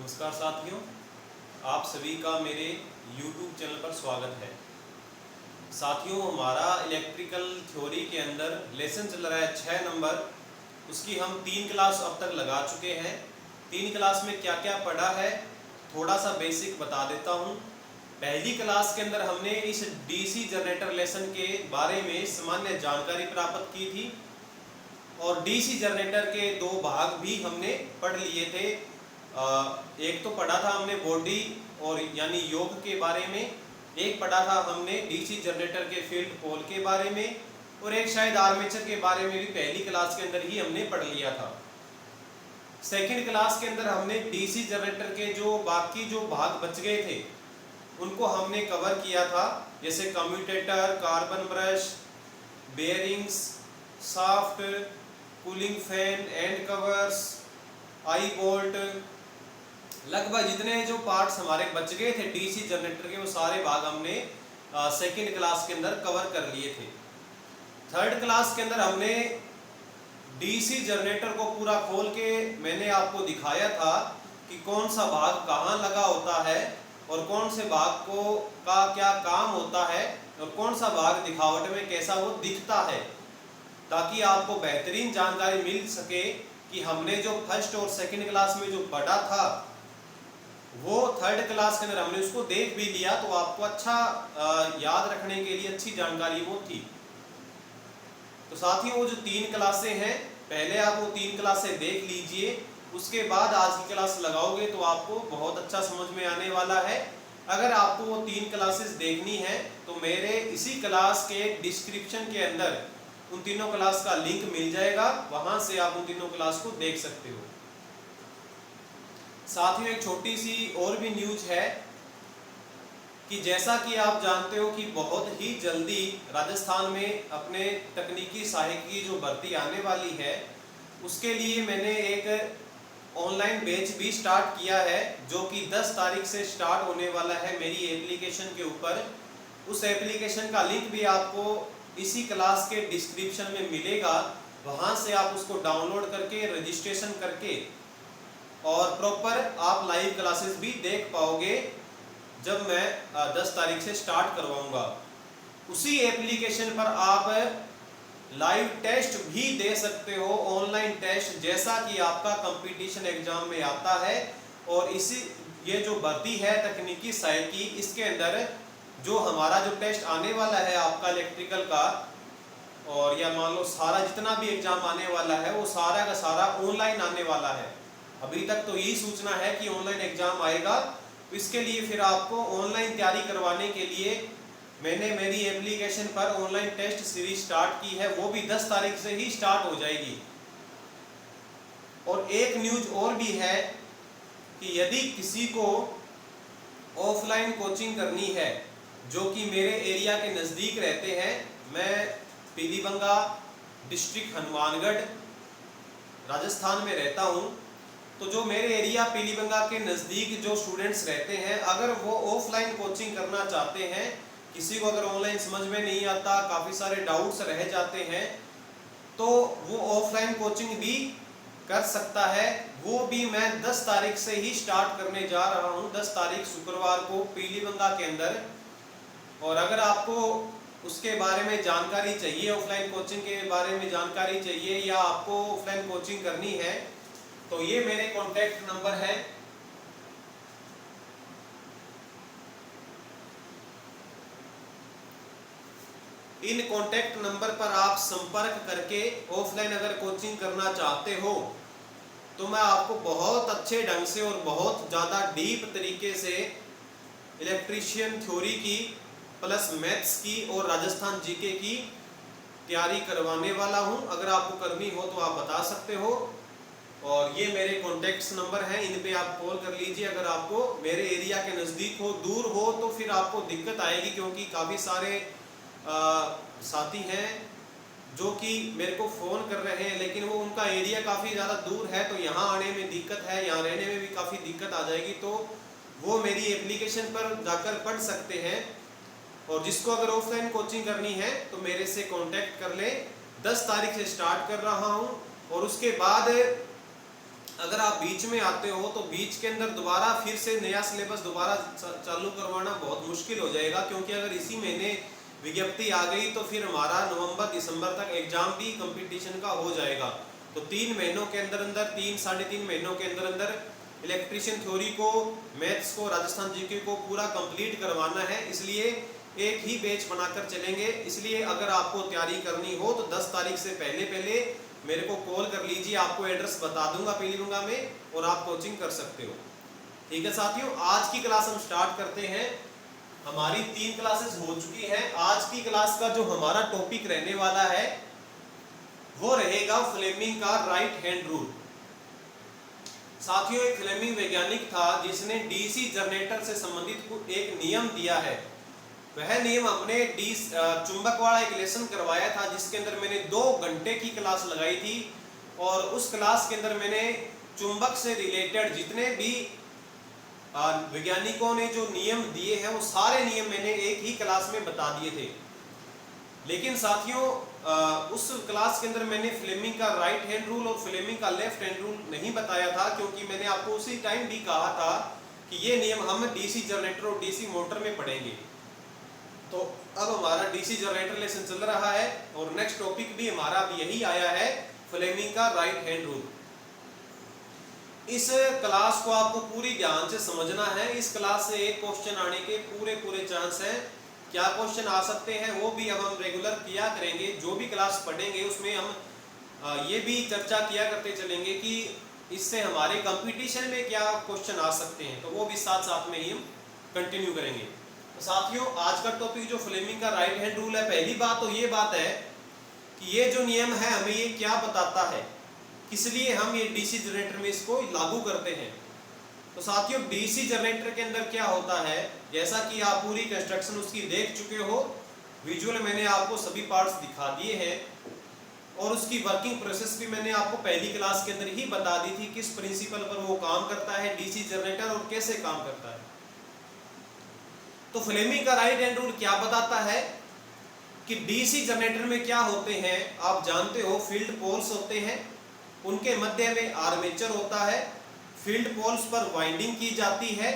नमस्कार साथियों, आप सभी का मेरे YouTube चैनल पर स्वागत है। साथियों, हमारा इलेक्ट्रिकल थ्योरी के अंदर लेसन चल रहा है 6 नंबर। उसकी हम 3 क्लास अब तक लगा चुके हैं। 3 क्लास में क्या क्या पढ़ा है थोड़ा सा बेसिक बता देता हूँ। पहली क्लास के अंदर हमने इस डीसी जनरेटर लेसन के बारे में सामान्य जानकारी प्राप्त की थी और डीसी जनरेटर के 2 भाग भी हमने पढ़ लिए थे। एक तो पढ़ा था हमने बॉडी और यानी योग के बारे में, एक पढ़ा था हमने डीसी जनरेटर के फील्ड पोल के बारे में और एक शायद आर्मेचर के बारे में भी पहली क्लास के अंदर ही हमने पढ़ लिया था। सेकंड क्लास के अंदर हमने डीसी जनरेटर के जो बाकी जो भाग बच गए थे उनको हमने कवर किया था, जैसे commutator, carbon brush, bearings, shaft, cooling fan, and covers, I bolt, लगभग जितने जो पार्ट्स हमारे बच गए थे डीसी जनरेटर के वो सारे भाग हमने सेकंड क्लास के अंदर कवर कर लिए थे। थर्ड क्लास के अंदर हमने डीसी जनरेटर को पूरा खोल के मैंने आपको दिखाया था कि कौन सा भाग कहाँ लगा होता है और कौन से भाग को का क्या काम होता है और कौन सा भाग दिखावट में कैसा वो दिखता है, ताकि आपको बेहतरीन जानकारी मिल सके कि हमने जो फर्स्ट और सेकंड क्लास में जो पढ़ा था वो थर्ड क्लास के अंदर हमने उसको देख भी लिया, तो आपको अच्छा याद रखने के लिए अच्छी जानकारी वो थी। तो साथियों, वो जो 3 क्लासें हैं पहले आप वो 3 क्लासें देख लीजिए, उसके बाद आज की क्लास लगाओगे तो आपको बहुत अच्छा समझ में आने वाला है। अगर आपको वो 3 क्लासेस देखनी है तो मेरे इसी क्लास के डिस्क्रिप्शन के अंदर उन तीनों क्लास का लिंक मिल जाएगा, वहां से आप उन तीनों क्लास को देख सकते हो। साथियों, एक छोटी सी और भी न्यूज है कि जैसा कि आप जानते हो कि बहुत ही जल्दी राजस्थान में अपने तकनीकी सहायक की जो भर्ती आने वाली है उसके लिए मैंने एक ऑनलाइन बैच भी स्टार्ट किया है, जो कि 10 तारीख से स्टार्ट होने वाला है मेरी एप्लीकेशन के ऊपर। उस एप्लीकेशन का लिंक भी आपको इसी क्लास के डिस्क्रिप्शन में मिलेगा, वहां से आप उसको डाउनलोड करके रजिस्ट्रेशन करके और प्रॉपर आप लाइव क्लासेस भी देख पाओगे जब मैं 10 तारीख से स्टार्ट करवाऊंगा। उसी एप्लीकेशन पर आप लाइव टेस्ट भी दे सकते हो, ऑनलाइन टेस्ट, जैसा कि आपका कंपटीशन एग्जाम में आता है। और इसी ये जो भर्ती है तकनीकी सहायक की, इसके अंदर जो हमारा जो टेस्ट आने वाला है आपका इलेक्ट्रिकल का, और या मान लो सारा जितना भी एग्जाम आने वाला है वो सारा का सारा ऑनलाइन आने वाला है। अभी तक तो यही सूचना है कि ऑनलाइन एग्जाम आएगा। तो इसके लिए फिर आपको ऑनलाइन तैयारी करवाने के लिए मैंने मेरी एप्लीकेशन पर ऑनलाइन टेस्ट सीरीज स्टार्ट की है, वो भी 10 तारीख से ही स्टार्ट हो जाएगी। और एक न्यूज और भी है कि यदि किसी को ऑफलाइन कोचिंग करनी है जो कि मेरे एरिया के नज़दीक रहते हैं, मैं पीलीबंगा डिस्ट्रिक्ट हनुमानगढ़ राजस्थान में रहता हूँ, तो जो मेरे एरिया पीलीबंगा के नज़दीक जो स्टूडेंट्स रहते हैं, अगर वो ऑफलाइन कोचिंग करना चाहते हैं, किसी को अगर ऑनलाइन समझ में नहीं आता, काफ़ी सारे डाउट्स रह जाते हैं, तो वो ऑफलाइन कोचिंग भी कर सकता है। वो भी मैं 10 तारीख से ही स्टार्ट करने जा रहा हूँ, 10 तारीख शुक्रवार को पीलीबंगा के अंदर। और अगर आपको उसके बारे में जानकारी चाहिए, ऑफलाइन कोचिंग के बारे में जानकारी चाहिए, या आपको ऑफलाइन कोचिंग करनी है, तो ये मेरे कॉन्टैक्ट नंबर है। इन कॉन्टैक्ट नंबर पर आप संपर्क करके ऑफलाइन अगर कोचिंग करना चाहते हो तो मैं आपको बहुत अच्छे ढंग से और बहुत ज़्यादा डीप तरीके से इलेक्ट्रीशियन थ्योरी की प्लस मैथ्स की और राजस्थान जीके की तैयारी करवाने वाला हूं। अगर आपको करनी हो तो आप बता सकते हो, और ये मेरे कॉन्टैक्ट्स नंबर हैं, इन पे आप कॉल कर लीजिए। अगर आपको मेरे एरिया के नज़दीक हो, दूर हो तो फिर आपको दिक्कत आएगी, क्योंकि काफ़ी सारे साथी हैं जो कि मेरे को फ़ोन कर रहे हैं, लेकिन वो उनका एरिया काफ़ी ज़्यादा दूर है, तो यहाँ आने में दिक्कत है, यहाँ रहने में भी काफ़ी दिक्कत आ जाएगी। तो वो मेरी एप्लीकेशन पर जाकर पढ़ सकते हैं। और जिसको अगर ऑफलाइन कोचिंग करनी है तो मेरे से कॉन्टैक्ट कर ले। 10 तारीख से स्टार्ट कर रहा हूँ, और उसके बाद अगर अगर आप बीच में आते हो तो बीच के अंदर दोबारा फिर से नया सिलेबस दोबारा चालू करवाना बहुत मुश्किल हो जाएगा, क्योंकि अगर इसी महीने विज्ञप्ति आ गई तो फिर हमारा नवंबर दिसंबर तक एग्जाम भी कंपटीशन का हो जाएगा। तो 3 महीनों के अंदर अंदर 3-3.5 महीनों के अंदर अंदर इलेक्ट्रीशियन थ्योरी को, मैथ्स को, राजस्थान जीके को पूरा कंप्लीट करवाना है। इसलिए एक ही बैच बनाकर चलेंगे। इसलिए अगर आपको तैयारी करनी हो तो 10 तारीख से पहले मेरे को कॉल कर लीजिए, आपको एड्रेस बता दूंगा पीलीलूंगा में, और आप कोचिंग कर सकते हो। ठीक है साथियों, आज की क्लास हम स्टार्ट करते हैं। हमारी 3 क्लासेस हो चुकी हैं। आज की क्लास का जो हमारा टॉपिक रहने वाला है वो रहेगा फ्लेमिंग का राइट हैंड रूल। साथियों, एक फ्लेमिंग वैज्ञानिक था जिसने डीसी जनरेटर से संबंधित एक नियम दिया है। वह नियम हमने चुंबक वाला एक लेसन करवाया था, जिसके अंदर मैंने 2 घंटे की क्लास लगाई थी, और उस क्लास के अंदर मैंने चुंबक से रिलेटेड जितने भी वैज्ञानिकों ने जो नियम दिए हैं वो सारे नियम मैंने एक ही क्लास में बता दिए थे। लेकिन साथियों, उस क्लास के अंदर मैंने फ्लेमिंग का राइट हैंड रूल और फ्लेमिंग का लेफ्ट हैंड रूल नहीं बताया था, क्योंकि मैंने आपको उसी टाइम भी कहा था कि ये नियम हम डीसी जनरेटर और डीसी मोटर में पढ़ेंगे। तो अब हमारा डीसी जनरेटर लेसन चल रहा है और नेक्स्ट टॉपिक भी हमारा अब यही आया है, फ्लेमिंग का राइट हैंड रूल। इस क्लास को आपको पूरी ध्यान से समझना है। इस क्लास से एक क्वेश्चन आने के पूरे चांस हैं। क्या क्वेश्चन आ सकते हैं वो भी अब हम रेगुलर किया करेंगे। जो भी क्लास पढ़ेंगे उसमें हम ये भी चर्चा किया करते चलेंगे कि इससे हमारे कंपटीशन में क्या क्वेश्चन आ सकते हैं, तो वो भी साथ साथ में ही हम कंटिन्यू करेंगे। तो साथियों, आज का टॉपिक जो फ्लेमिंग का राइट हैंड रूल है, पहली बात तो ये बात है कि ये जो नियम है हमें ये क्या बताता है, किस लिए हम ये डीसी जनरेटर में इसको लागू करते हैं। तो साथियों, डीसी जनरेटर के अंदर क्या होता है, जैसा कि आप पूरी कंस्ट्रक्शन उसकी देख चुके हो, विजुअल मैंने आपको सभी पार्ट्स दिखा दिए हैं, और उसकी वर्किंग प्रोसेस भी मैंने आपको पहली क्लास के अंदर ही बता दी थी, किस प्रिंसिपल पर वो काम करता है डीसी जनरेटर और कैसे काम करता है। तो फ्लेमिंग का राइट हैंड रूल क्या बताता है कि डीसी जनरेटर में क्या होते हैं, आप जानते हो फील्ड पोल्स होते हैं, उनके मध्य में आर्मेचर होता है, फील्ड पोल्स पर वाइंडिंग की जाती है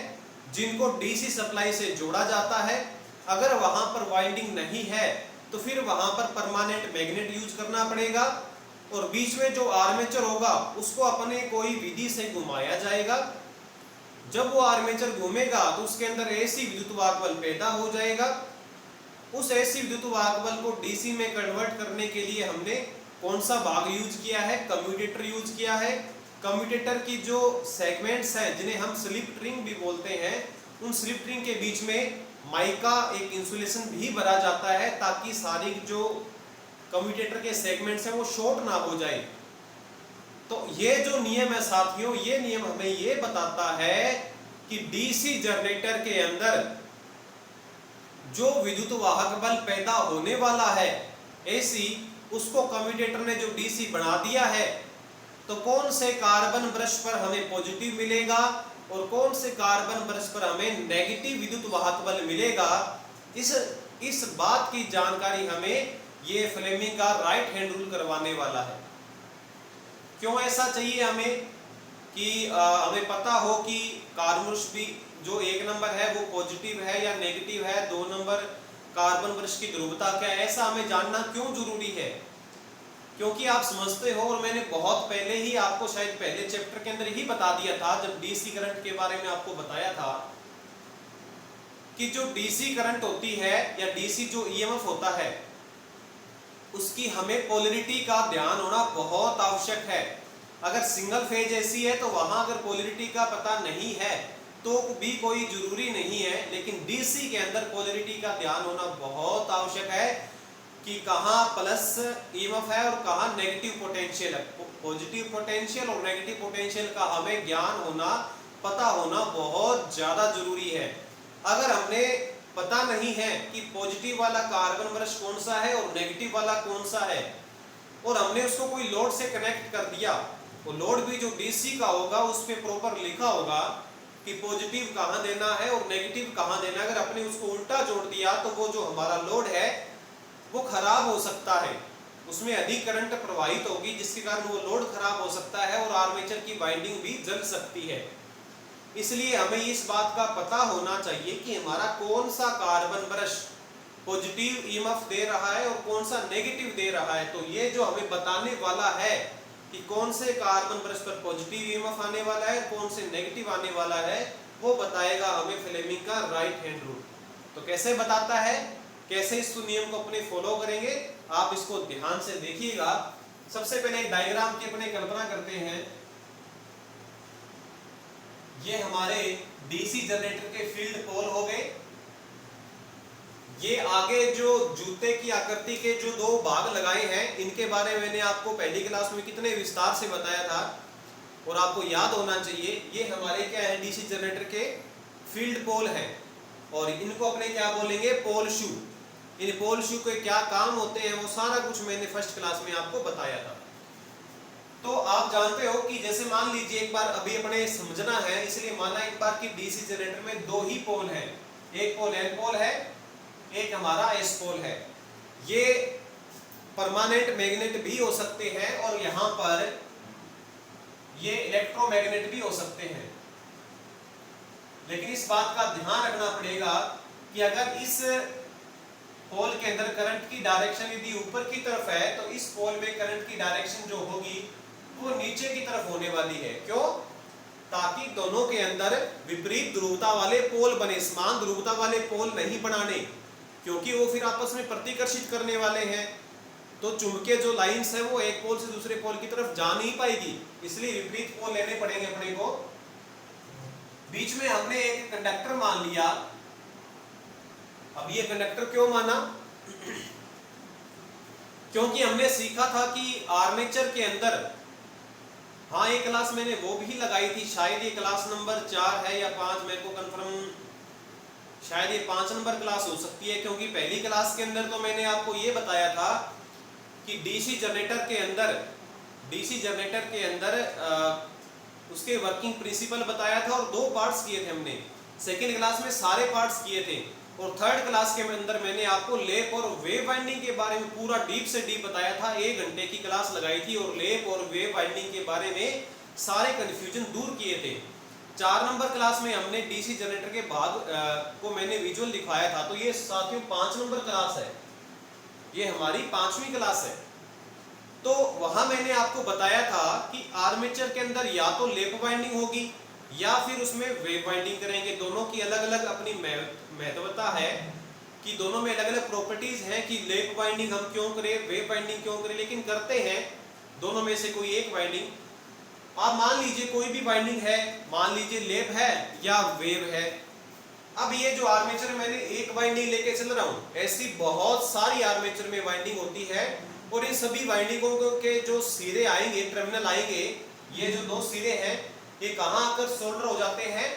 जिनको डीसी सप्लाई से जोड़ा जाता है। अगर वहां पर वाइंडिंग नहीं है तो फिर वहां पर परमानेंट मैग्नेट यूज करना पड़ेगा, और बीच में जो आर्मेचर होगा उसको अपने कोई विधि से घुमाया जाएगा। जब वो आर्मेचर घूमेगा तो उसके अंदर एसी विद्युत वाहक बल पैदा हो जाएगा। उस एसी विद्युत वाहक बल को डीसी में कन्वर्ट करने के लिए हमने कौन सा भाग यूज किया है, कम्यूटेटर यूज किया है। कम्यूटेटर की जो सेगमेंट्स हैं जिन्हें हम स्लिप रिंग भी बोलते हैं, उन स्लिप रिंग के बीच में माइका एक इंसुलेशन भी भरा जाता है, ताकि सारी जो कम्यूटेटर के सेगमेंट्स हैं वो शॉर्ट ना हो जाए। तो ये जो नियम है साथियों, ये नियम हमें ये बताता है कि डीसी जनरेटर के अंदर जो विद्युत वाहक बल पैदा होने वाला है एसी, उसको कम्यूटेटर ने जो डीसी बना दिया है, तो कौन से कार्बन ब्रश पर हमें पॉजिटिव मिलेगा और कौन से कार्बन ब्रश पर हमें नेगेटिव विद्युत वाहक बल मिलेगा, इस बात की जानकारी हमें ये फ्लेमिंग का राइट हैंड रूल करवाने वाला है। क्यों ऐसा चाहिए हमें कि हमें पता हो कि कार्बन ब्रश भी जो 1 नंबर है वो पॉजिटिव है या नेगेटिव है, 2 नंबर कार्बन ब्रश की ध्रुवता क्या है, ऐसा हमें जानना क्यों जरूरी है। क्योंकि आप समझते हो, और मैंने बहुत पहले ही आपको शायद पहले चैप्टर के अंदर ही बता दिया था जब डीसी करंट के बारे में आपको बताया था कि जो डीसी करंट होती है या डीसी जो ईएमएफ होता है उसकी हमें पोलैरिटी का ध्यान होना बहुत आवश्यक है। अगर सिंगल फेज एसी है तो वहां अगर पोलैरिटी का पता नहीं है तो भी कोई जरूरी नहीं है, लेकिन डीसी के अंदर पोलैरिटी का ध्यान होना बहुत आवश्यक है कि कहां प्लस ईएमएफ है और कहां नेगेटिव पोटेंशियल है। पॉजिटिव पोटेंशियल और नेगेटिव पोटेंशियल का हमें ज्ञान होना, पता होना बहुत ज्यादा जरूरी है। अगर हमने पता नहीं है कि पॉजिटिव वाला कार्बन ब्रश कौन सा है और नेगेटिव वाला कौन सा है, और हमने उसको कोई लोड से कनेक्ट कर दिया, वो लोड भी जो डीसी का होगा उस पे प्रॉपर लिखा होगा कि पॉजिटिव कहां देना है और नेगेटिव कहां देना है। अगर अपने उसको उल्टा जोड़ दिया तो वो जो हमारा लोड है वो खराब हो सकता है, उसमें अधिक करंट प्रवाहित होगी, जिसके कारण वो लोड खराब हो सकता है और आर्मेचर की वाइंडिंग भी जल सकती है। इसलिए हमें इस बात का पता होना चाहिए कि हमारा कौन सा कार्बन ब्रश पॉजिटिव ईएमएफ दे रहा है और कौन सा नेगेटिव दे रहा है। तो ये जो हमें बताने वाला है कि कौन से कार्बन ब्रश पर पॉजिटिव ईएमएफ आने वाला है, कौन से नेगेटिव आने वाला है, वो बताएगा हमें फ्लेमिंग का राइट हैंड रूल। तो कैसे बताता है, कैसे इस नियम को अपने फॉलो करेंगे, आप इसको ध्यान से देखिएगा। सबसे पहले एक डायग्राम की अपने कल्पना करते हैं। ये हमारे डीसी जनरेटर के फील्ड पोल हो गए। ये आगे जो जूते की आकृति के जो दो भाग लगाए हैं, इनके बारे में मैंने आपको पहली क्लास में कितने विस्तार से बताया था और आपको याद होना चाहिए। ये हमारे क्या है, डीसी जनरेटर के फील्ड पोल हैं और इनको अपने क्या बोलेंगे, पोल शू। इन पोल शू के क्या काम होते हैं वो सारा कुछ मैंने फर्स्ट क्लास में आपको बताया था। तो आप जानते हो कि जैसे मान लीजिए एक बार अभी अपने समझना है, इसलिए माना एक बार कि डीसी जनरेटर में दो ही पोल हैं, एक पोल एन पोल है, एक हमारा एस पोल है। ये परमानेंट मैग्नेट भी हो सकते हैं और यहाँ पर ये इलेक्ट्रोमैग्नेट भी हो सकते हैं। लेकिन इस बात का ध्यान रखना पड़ेगा कि अगर इस पोल के अंदर करंट की डायरेक्शन यदि ऊपर की तरफ है तो इस पोल में करंट की डायरेक्शन जो होगी वो नीचे की तरफ होने वाली है। क्यों? ताकि दोनों के अंदर विपरीत ध्रुवता वाले पोल बने, समान ध्रुवता वाले पोल नहीं बनाने, क्योंकि वो फिर आपस में प्रतिकर्षित करने वाले हैं। तो चुंबकीय जो लाइंस है वो एक पोल से दूसरे पोल की तरफ जा नहीं पाएगी, इसलिए विपरीत पोल लेने पड़ेंगे अपने को। बीच में हमने एक कंडक्टर मान लिया। अब ये कंडक्टर क्यों माना? क्योंकि हमने सीखा था कि आर्मेचर के अंदर, हाँ एक क्लास मैंने वो भी लगाई थी, शायद ये क्लास नंबर 4 है या 5, मेरे को कंफर्म, शायद ये 5 नंबर क्लास हो सकती है। क्योंकि पहली क्लास के अंदर तो मैंने आपको ये बताया था कि डीसी जनरेटर के अंदर उसके वर्किंग प्रिंसिपल बताया था और 2 पार्ट्स किए थे हमने। सेकेंड क्लास में सारे पार्ट्स किए थे और थर्ड क्लास के अंदर मैंने आपको लैप और वेव वाइंडिंग के बारे में पूरा डीप से डीप बताया था। 1 घंटे की क्लास लगाई थी और लैप और वेव वाइंडिंग के बारे में सारे कंफ्यूजन दूर किए थे। 4 नंबर क्लास में हमने डीसी जनरेटर के भाग को मैंने विजुअल दिखाया था। तो ये साथियों 5 नंबर क्लास है, ये हमारी 5वीं क्लास है। तो वहां मैंने आपको बताया था कि आर्मेचर के अंदर या तो लैप वाइंडिंग होगी या फिर उसमें वेव वाइंडिंग करेंगे। दोनों की अलग अलग अपनी महत्वता है कि दोनों में अलग अलग प्रॉपर्टीज हैं कि लैप वाइंडिंग हम क्यों करें, वेव वाइंडिंग क्यों करें, लेकिन करते हैं दोनों में से कोई एक वाइंडिंग। आप मान लीजिए कोई भी वाइंडिंग है, मान लीजिए लैप है या वेव है। अब ये जो आर्मेचर मैंने एक वाइंडिंग लेके चल रहा हूं, ऐसी बहुत सारी आर्मेचर में वाइंडिंग होती है और इन सभी वाइंडिंगों के जो सिरे आएंगे, टर्मिनल आएंगे, ये जो 2 सिरे हैं ये कहां आकर सोल्डर हो जाते हैं,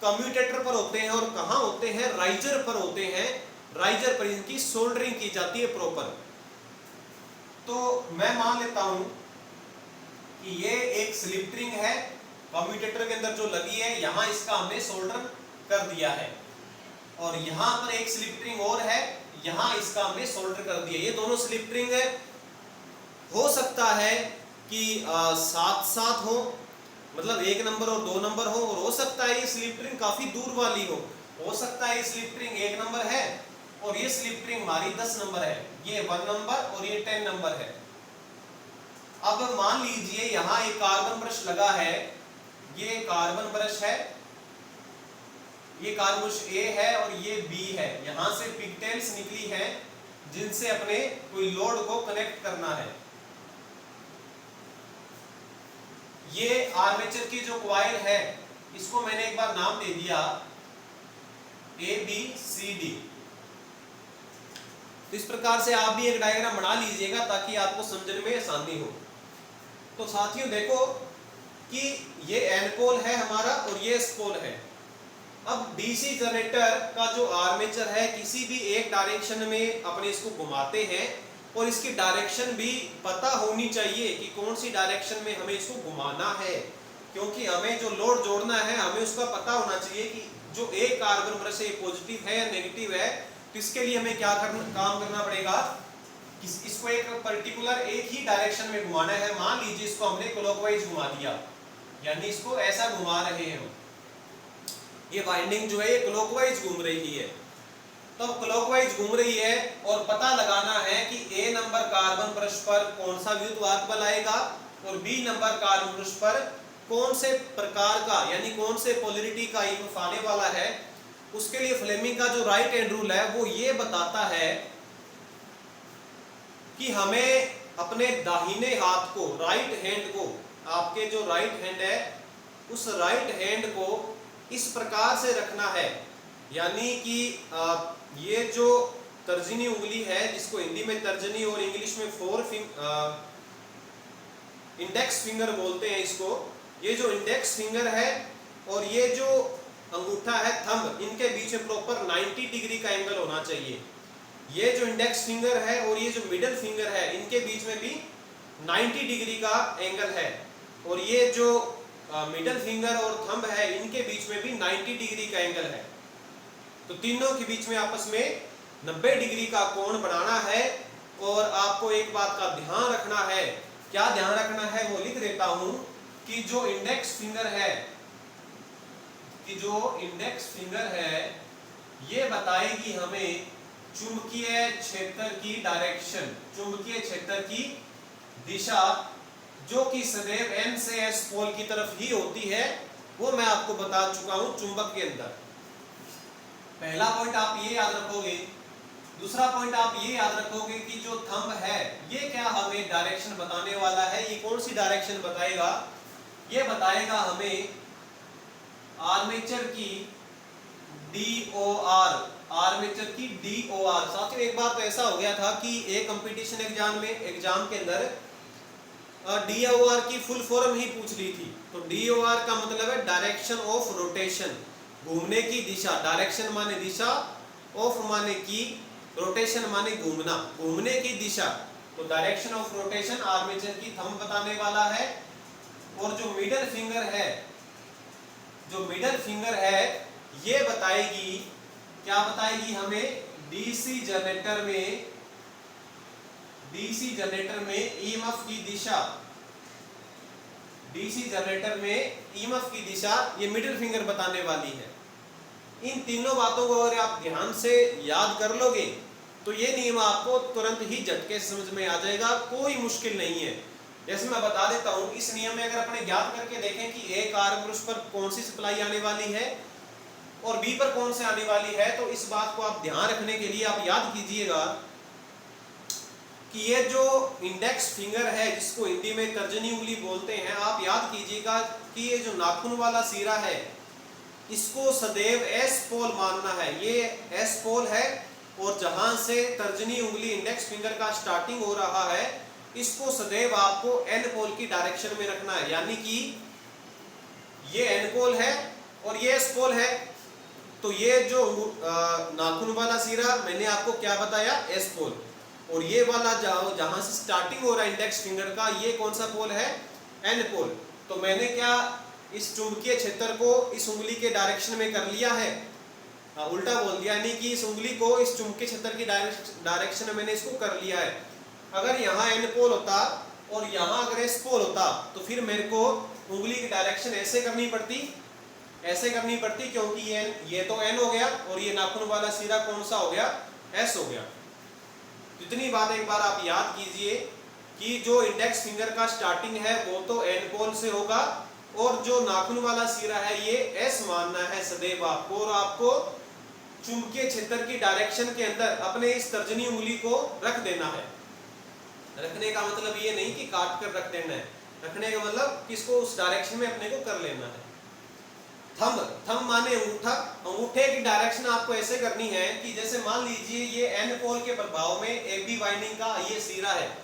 कम्यूटेटर पर होते हैं और कहां होते हैं, राइजर पर होते हैं। राइजर पर इनकी सोल्डरिंग की जाती है प्रॉपर। तो मैं मान लेता हूं कि ये एक स्लिप रिंग है, कम्यूटेटर के अंदर जो लगी है, यहां इसका हमने सोल्डर कर दिया है और यहां पर एक स्लिप रिंग और है, यहां इसका हमने सोल्डर कर दिया। ये दोनों स्लिप रिंग है। हो सकता है कि साथ साथ हो, मतलब 1 नंबर और 2 नंबर हो, और हो सकता है ये स्लिप रिंग काफी दूर वाली हो सकता है ये स्लिप रिंग 1 नंबर है और ये स्लिप रिंग हमारी 10 नंबर है, ये 1 नंबर और ये 10 नंबर है। अब मान लीजिए यहाँ एक कार्बन ब्रश लगा है, ये कार्बन ब्रश है, ये कार्बन ब्रश ए है और ये बी है। यहां से पिगटेल्स निकली हैं जिनसे अपने कोई लोड को कनेक्ट करना है। ये आर्मेचर की जो कॉइल है इसको मैंने एक बार नाम दे दिया ABCD। तो इस प्रकार से आप भी एक डायग्राम बना लीजिएगा ताकि आपको समझने में आसानी हो। तो साथियों देखो कि ये एन पोल है हमारा और ये एस पोल है। अब डीसी जनरेटर का जो आर्मेचर है किसी भी एक डायरेक्शन में अपने इसको घुमाते हैं और इसकी डायरेक्शन भी पता होनी चाहिए कि कौन सी डायरेक्शन में हमें इसको घुमाना है, क्योंकि हमें जो लोड जोड़ना है हमें उसका पता होना चाहिए कि जो एक कार्बन ब्रश है पॉजिटिव है या नेगेटिव है। तो इसके लिए हमें क्या काम करना पड़ेगा, इसको एक पर्टिकुलर एक ही डायरेक्शन में घुमाना है। मान लीजिए इसको हमने क्लॉकवाइज घुमा दिया, यानी इसको ऐसा घुमा रहे हैं हम, ये वाइंडिंग जो है ये क्लॉकवाइज घूम रही है। तो क्लॉकवाइज घूम रही है और पता लगाना है कि ए नंबर कार्बन पृष्ठ पर कौन सा विद्युत बल आएगा और बी नंबर कार्बन पृष्ठ पर कौन से प्रकार का यानी कौन से पोलैरिटी का ईएमएफ आने वाला है। उसके लिए फ्लेमिंग का जो राइट हैंड रूल है वो ये बताता है कि हमें अपने दाहिने हाथ को, राइट हैंड को, आपके जो राइट हैंड है उस राइट हैंड को इस प्रकार से रखना है, यानी कि ये जो तर्जनी उंगली है जिसको हिंदी में तर्जनी और इंग्लिश में इंडेक्स फिंगर बोलते हैं इसको, ये जो इंडेक्स फिंगर है और ये जो अंगूठा है थंब, इनके बीच में प्रॉपर 90 डिग्री का एंगल होना चाहिए। ये जो इंडेक्स फिंगर है और ये जो मिडिल फिंगर है इनके बीच में भी 90 डिग्री का एंगल है, और ये जो मिडिल फिंगर और थंब है इनके बीच में भी 90 डिग्री का एंगल है। तो तीनों के बीच में आपस में 90 डिग्री का कोण बनाना है। और आपको एक बात का ध्यान रखना है, क्या ध्यान रखना है वो लिख देता हूं कि जो इंडेक्स फिंगर है ये बताएगी हमें चुंबकीय क्षेत्र की डायरेक्शन, चुंबकीय क्षेत्र की दिशा, जो कि सदैव N से S पोल की तरफ ही होती है। वो मैं आपको बता चुका हूं चुंबक के अंदर। पहला पॉइंट आप ये याद रखोगे। दूसरा पॉइंट आप ये याद रखोगे कि जो थंब है ये क्या हमें डायरेक्शन बताने वाला है। ये कौन सी डायरेक्शन बताएगा? ये बताएगा हमें आर्मेचर की DOR, आर्मेचर की DOR। साथियों एक बार तो ऐसा हो गया था कि एक कंपटीशन एग्जाम के अंदर DOR की फुल फॉर्म ही पूछ ली थी। तो DOR का मतलब है डायरेक्शन ऑफ रोटेशन, घूमने की दिशा। डायरेक्शन माने दिशा, ऑफ माने की, रोटेशन माने घूमना, घूमने की दिशा। तो डायरेक्शन ऑफ रोटेशन आर्मेचर की थंब बताने वाला है। और जो मिडिल फिंगर है ये बताएगी, क्या बताएगी हमें, डीसी जनरेटर में ईएमएफ की दिशा, डीसी जनरेटर में ईएमएफ की दिशा ये मिडिल फिंगर बताने वाली है। इन तीनों बातों को अगर आप ध्यान से याद कर लोगे तो ये नियम आपको तुरंत ही झटके से समझ में आ जाएगा, कोई मुश्किल नहीं है। जैसे मैं बता देता हूं, इस नियम में अगर अपने ज्ञात करके देखें कि ए कार्बन पृष्ठ पर कौन सी सप्लाई आने वाली है और बी पर कौन से आने वाली है, तो इस बात को आप ध्यान रखने के लिए आप याद कीजिएगा कि ये जो इंडेक्स फिंगर है जिसको हिंदी में तर्जनी उंगली बोलते हैं, आप याद कीजिएगा कि ये जो नाखून वाला सिरा है इसको सदैव एस पोल मानना है। ये एस पोल है और जहां से तर्जनी उंगली इंडेक्स फिंगर का स्टार्टिंग हो रहा है इसको सदैव आपको एन पोल की डायरेक्शन में रखना है, यानी कि ये एन पोल है और ये एस पोल है। तो ये जो नाखून वाला सिरा मैंने आपको क्या बताया, एस पोल, और ये वाला जहां से स्टार्टिंग हो रहा है इंडेक्स फिंगर का ये कौन सा पोल है, एन पोल। तो मैंने क्या इस चुंबकीय क्षेत्र को इस उंगली के डायरेक्शन में कर लिया है, उल्टा बोल दिया, यानी कि इस उंगली को इस चुंबकीय क्षेत्र की डायरेक्शन में मैंने इसको कर लिया है। अगर यहाँ एन पोल होता और यहाँ अगर एस पोल होता तो फिर मेरे को उंगली की डायरेक्शन ऐसे करनी पड़ती, क्योंकि ये तो एन हो गया और ये नाखून वाला सिरा कौन सा हो गया, एस हो गया। इतनी बात एक बार आप याद कीजिए कि जो इंडेक्स फिंगर का स्टार्टिंग है वो तो एन पोल से होगा और जो नाखून वाला सिरा है ये एस मानना है सदैव आपको, और आपको चुंबकीय क्षेत्र की डायरेक्शन के अंदर अपने इस तर्जनी उंगली को रख देना है। रखने का मतलब ये नहीं कि काट कर रख देना है, रखने का मतलब किसको उस डायरेक्शन में अपने को कर लेना है। थंब माने अंगूठा, अंगूठे की डायरेक्शन आपको ऐसे करनी है कि जैसे मान लीजिए ये एन पोल के प्रभाव में एबी वाइंडिंग का ये सिरा है,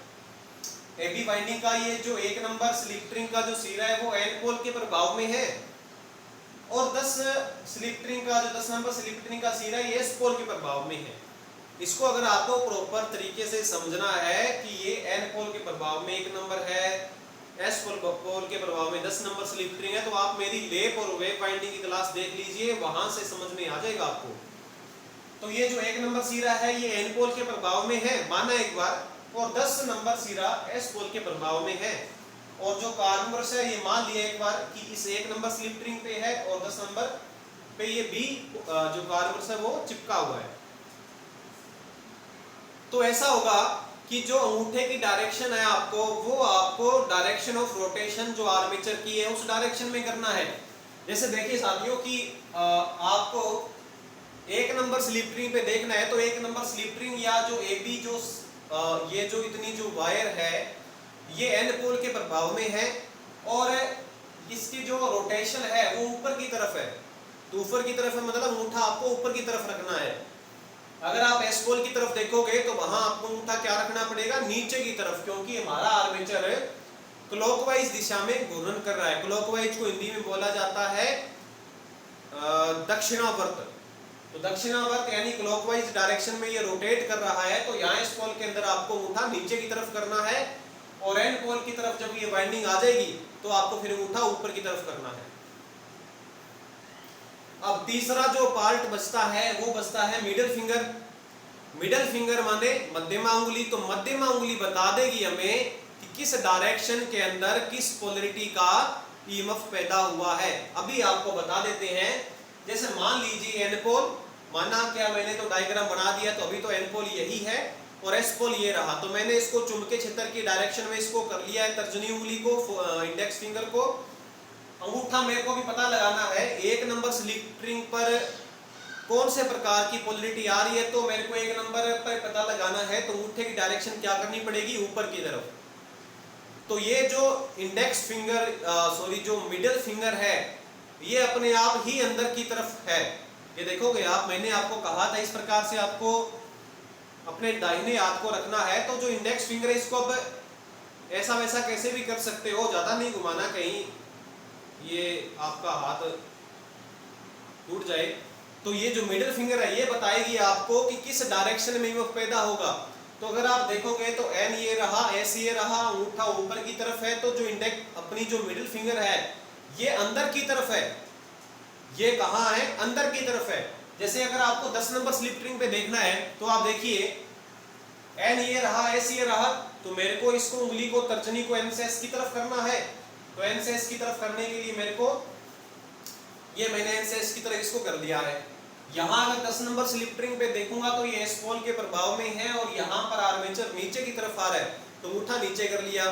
एबी वाइंडिंग का ये जो 1 नंबर स्लिप रिंग का जो सिरा है वो एन पोल के प्रभाव में है, और 10 नंबर स्लिप रिंग का सिरा ये एस पोल के प्रभाव में है। इसको अगर आपको प्रॉपर तरीके से समझना है कि ये एन पोल के प्रभाव में 1 नंबर है, एस पोल के प्रभाव में 10 नंबर स्लिप रिंग है, तो आप मेरी लेप और वेव वाइंडिंग की क्लास देख लीजिए, वहां से समझ में आ जाएगा आपको। तो ये जो 1 नंबर सिरा है ये एन पोल के प्रभाव में है, माना एक बार, और 10 नंबर सिरा एस पोल के प्रभाव में है। और जो कार्बन ब्रश है ये मान लिया एक बार कि इस 1 नंबर स्लिप रिंग पे है और 10 नंबर पे ये बी जो कार्बन ब्रश है वो चिपका हुआ है। तो ऐसा होगा कि जो अंगूठे की डायरेक्शन है आपको, वो आपको डायरेक्शन ऑफ रोटेशन जो आर्मेचर की है उस डायरेक्शन में करना है। जैसे देखिए साथियों कि आपको 1 नंबर स्लिप रिंग पे देखना है, तो 1 नंबर स्लिप रिंग या जो AB जो ये जो इतनी जो वायर है ये एन पोल के प्रभाव में है और इसकी जो रोटेशन है वो ऊपर की तरफ है। तो ऊपर की तरफ है मतलब अंगूठा आपको ऊपर की तरफ रखना है। अगर आप एस पोल की तरफ देखोगे तो वहां आपको अंगूठा क्या रखना पड़ेगा, नीचे की तरफ, क्योंकि हमारा आर्मेचर क्लॉकवाइज दिशा में घूर्णन कर रहा है। क्लॉकवाइज को हिंदी में बोला जाता है दक्षिणावर्त। तो दक्षिणावर्त यानी क्लॉकवाइज डायरेक्शन में ये रोटेट कर रहा है। तो यहाँ एस पोल के अंदर आपको अंगूठा नीचे की तरफ करना है और एन पोल की तरफ जब ये वाइंडिंग आ जाएगी तो आपको फिर अंगूठा ऊपर की तरफ करना है। अब तीसरा जो पार्ट बचता है वो बचता है मिडिल फिंगर। मिडिल फिंगर माने मध्यमा उंगली। तो मध्यमा उंगली बता देगी हमें कि किस डायरेक्शन के अंदर किस पोलरिटी का ईएमएफ पैदा हुआ है। अभी आपको बता देते हैं। जैसे मान लीजिए एन पोल, माना क्या मैंने तो डायग्राम बना दिया, तो अभी तो एन पोल यही है और एस पोल ये रहा। तो मैंने इसको चुंबकीय क्षेत्र की डायरेक्शन में इसको कर लिया है, तर्जनी उंगली को, इंडेक्स फिंगर को। अंगूठा मेरे को भी पता लगाना है 1 नंबर स्लिप रिंग पर कौन से प्रकार की पोलरिटी आ रही है। तो मेरे को 1 नंबर पर पता लगाना है तो अंगूठे की डायरेक्शन क्या करनी पड़ेगी, ऊपर की तरफ। तो ये जो इंडेक्स फिंगर जो मिडिल फिंगर है ये अपने आप ही अंदर की तरफ है। ये देखोगे आप, मैंने आपको कहा था इस प्रकार से आपको अपने दाहिने हाथ को रखना है। तो जो इंडेक्स फिंगर है इसको अब ऐसा वैसा कैसे भी कर सकते हो, ज्यादा नहीं घुमाना कहीं ये आपका हाथ टूट जाए। तो ये जो मिडिल फिंगर है ये बताएगी आपको कि किस डायरेक्शन में ईएमएफ पैदा होगा। तो अगर आप देखोगे तो एन ये रहा, एस ये रहा, अंगूठा ऊपर की तरफ है। तो जो इंडेक्स अपनी जो मिडिल फिंगर है ये अंदर की तरफ है। ये कहाँ है, अंदर की तरफ है। जैसे अगर आपको 10 नंबर स्लिप रिंग पे देखना है तो आप देखिए एन ये रहा, एस ये रहा। तो मेरे को इसको उंगली को, तर्जनी को एन से एस की तरफ करना है। तो एन से एस की तरफ करने के लिए मेरे को ये मैंने एन से एस की तरफ इसको कर दिया है। यहाँ अगर 10 नंबर स्लिप रिंग पे देखूंगा तो ये एस पोल के प्रभाव में है और यहाँ पर आर्मेचर नीचे की तरफ आ रहा है तो अंगूठा नीचे कर लिया।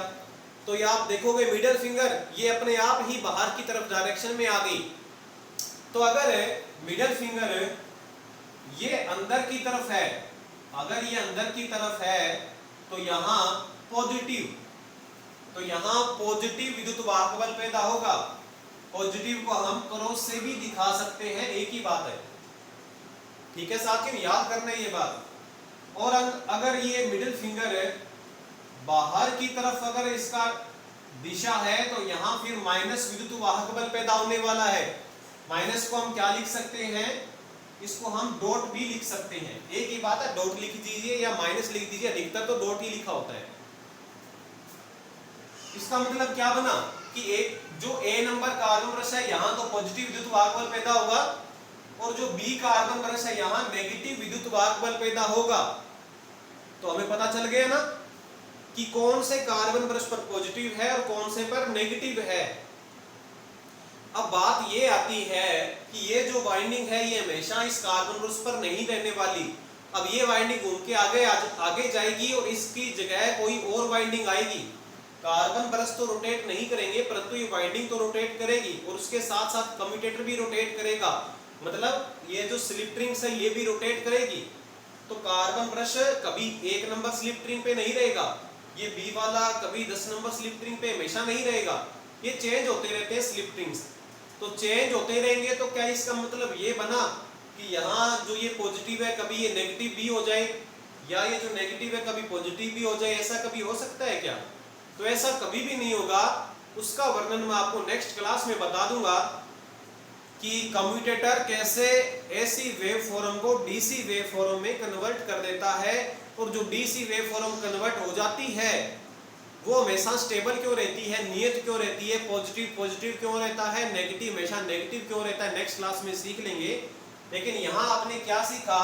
तो ये आप देखोगे मिडिल फिंगर ये अपने आप ही बाहर की तरफ डायरेक्शन में आ गई। तो अगर मिडिल फिंगर ये अंदर की तरफ है, अगर ये अंदर की तरफ है तो यहाँ पॉजिटिव, तो यहाँ पॉजिटिव विद्युत वाहक बल पैदा होगा। पॉजिटिव को हम क्रॉस से भी दिखा सकते हैं, एक ही बात है। ठीक है साथियों, याद करना ये बात। और अगर ये मिडिल फिंगर बाहर की तरफ अगर इसका दिशा है तो यहाँ फिर माइनस विद्युत वाहक बल पैदा होने वाला है। माइनस को हम क्या लिख सकते हैं, इसको हम डॉट भी लिख सकते हैं, एक ही बात है। डॉट लिख दीजिए या माइनस लिख दीजिए, अधिकतर तो डॉट ही लिखा होता है। इसका मतलब क्या बना कि एक जो ए नंबर कार्बन ब्रश है यहाँ तो पॉजिटिव विद्युत वाहक बल पैदा होगा और जो बी कार्बन ब्रश है यहाँ नेगेटिव विद्युत वाहक बल पैदा होगा। तो हमें पता चल गया ना कि कौन से कार्बन ब्रश पर पॉजिटिव है और कौन से पर नेगेटिव है। अब बात ये आती है कि ये जो वाइंडिंग है ये हमेशा इस कार्बन ब्रश पर नहीं रहने वाली। अब ये वाइंडिंग घूम के आगे जाएगी और इसकी जगह कोई और वाइंडिंग आएगी। कार्बन ब्रश तो रोटेट नहीं करेंगे परंतु ये वाइंडिंग तो रोटेट करेगी और उसके साथ साथ कम्यूटेटर भी रोटेट करेगा। मतलब ये जो स्लिप रिंग्स है ये भी रोटेट करेगी। तो कार्बन ब्रश कभी 1 नंबर स्लिप रिंग पे नहीं रहेगा, ये बी वाला कभी 10 नंबर स्लिप रिंग पे हमेशा नहीं रहेगा। ये चेंज होते रहते हैं स्लिप रिंग्स। तो चेंज होते रहेंगे तो क्या इसका मतलब ये बना कि यहाँ जो ये पॉजिटिव है कभी ये नेगेटिव भी हो जाए, या ये जो नेगेटिव है कभी पॉजिटिव भी हो जाए, ऐसा कभी हो सकता है क्या? तो ऐसा कभी भी नहीं होगा। उसका वर्णन मैं आपको नेक्स्ट क्लास में बता दूंगा कि कम्यूटेटर कैसे एसी वेव फॉर्म को डीसी वेव फॉर्म में कन्वर्ट कर देता है और जो डीसी वेव फॉर्म कन्वर्ट हो जाती है वो हमेशा स्टेबल क्यों रहती है, नियत क्यों रहती है, पॉजिटिव पॉजिटिव क्यों रहता है, नेगेटिव हमेशा नेगेटिव क्यों रहता है, नेक्स्ट क्लास में सीख लेंगे। लेकिन यहाँ आपने क्या सीखा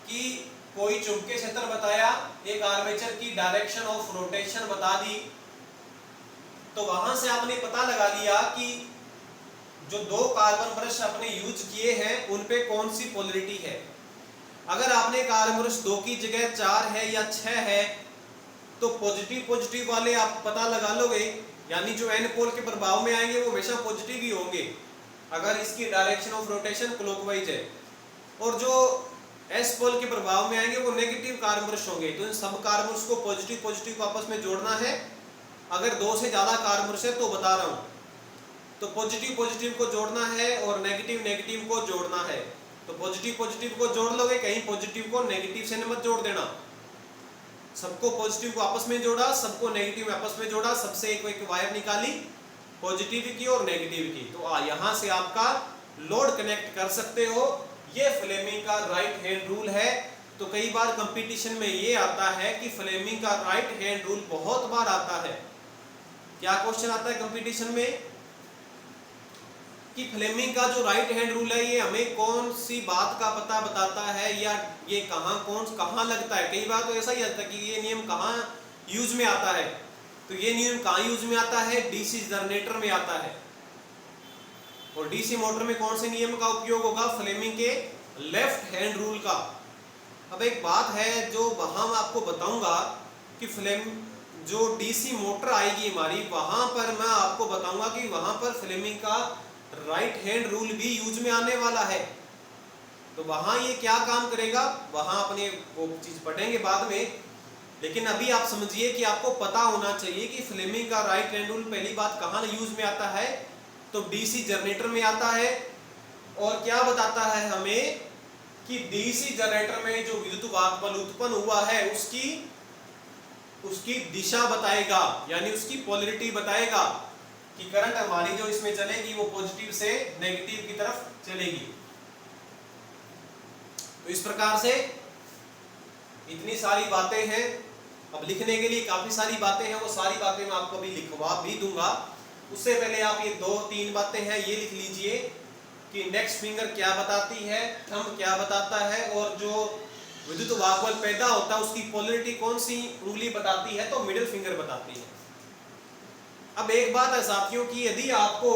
कि कोई चुंबकीय क्षेत्र बताया, एक आर्मेचर की डायरेक्शन ऑफ रोटेशन बता दी, तो वहां से आपने पता लगा लिया कि जो दो कार्बन ब्रश आपने यूज किए हैं उन पे कौन सी पोलरिटी है। अगर आपने कार्बन ब्रश 2 की जगह 4 है या 6 है तो पॉजिटिव पॉजिटिव वाले आप पता लगा लोगे, यानी जो एन पोल के प्रभाव में आएंगे वो हमेशा पॉजिटिव ही होंगे अगर इसकी डायरेक्शन ऑफ रोटेशन क्लॉकवाइज है, और जो एस पोल के प्रभाव में आएंगे वो नेगेटिव कार्बन ब्रश होंगे। तो इन सब कार्बन ब्रश को पॉजिटिव पॉजिटिव को आपस में जोड़ना है। अगर 2 से ज्यादा कार्बन ब्रश है तो बता रहा हूं, तो पॉजिटिव पॉजिटिव को जोड़ना है और नेगेटिव नेगेटिव को जोड़ना है। तो पॉजिटिव पॉजिटिव को जोड़ लोगे, कहीं पॉजिटिव को नेगेटिव से मत जोड़ देना। सबको पॉजिटिव को आपस में जोड़ा, सबको नेगेटिव में आपस में जोड़ा, सबसे एक एक वायर निकाली पॉजिटिव की और नेगेटिव की। तो यहाँ से आपका लोड कनेक्ट कर सकते हो। ये फ्लेमिंग का राइट हैंड रूल है। तो कई बार कंपटीशन में ये आता है कि फ्लेमिंग का राइट हैंड रूल बहुत बार आता है। क्या क्वेश्चन आता है कंपटीशन में कि फ्लेमिंग का जो राइट हैंड रूल है ये हमें कौन सी बात का पता बताता है, या ये कहाँ लगता है। कई बार तो ऐसा ही आता है कि ये नियम कहाँ यूज में आता है। तो ये नियम कहाँ यूज में आता है, डीसी जनरेटर में आता है। और डीसी मोटर में कौन से नियम का उपयोग होगा, फ्लेमिंग के लेफ्ट हैंड रूल का। अब एक बात है जो वहां मैं आपको बताऊंगा कि जो डीसी मोटर आएगी हमारी, वहां पर मैं आपको बताऊंगा कि वहां पर फ्लेमिंग का राइट हैंड रूल भी यूज में आने वाला है। तो वहां ये क्या काम करेगा, वहां अपने वो चीज पढ़ेंगे बाद में। लेकिन अभी आप समझिए कि आपको पता होना चाहिए कि फ्लेमिंग का राइट हैंड रूल पहली बात कहां यूज में आता है, तो डीसी जनरेटर में आता है। और क्या बताता है हमें कि डीसी जनरेटर में जो विद्युत वाहक बल उत्पन्न हुआ है उसकी दिशा बताएगा, यानी उसकी पोलरिटी बताएगा कि करंट हमारी जो इसमें चलेगी वो पॉजिटिव से नेगेटिव की तरफ चलेगी। तो इस प्रकार से इतनी सारी बातें हैं। अब लिखने के लिए काफी सारी बातें हैं, वो सारी बातें मैं आपको अभी लिखवा भी दूंगा। उससे पहले आप ये 2-3 बातें हैं ये लिख लीजिए कि इंडेक्स फिंगर क्या बताती है, थंब क्या बताता है, और जो विद्युत वाहक बल पैदा होता है उसकी पोलरिटी कौन सी उंगली बताती है, तो मिडिल फिंगर बताती है। अब एक बात है साथियों कि यदि आपको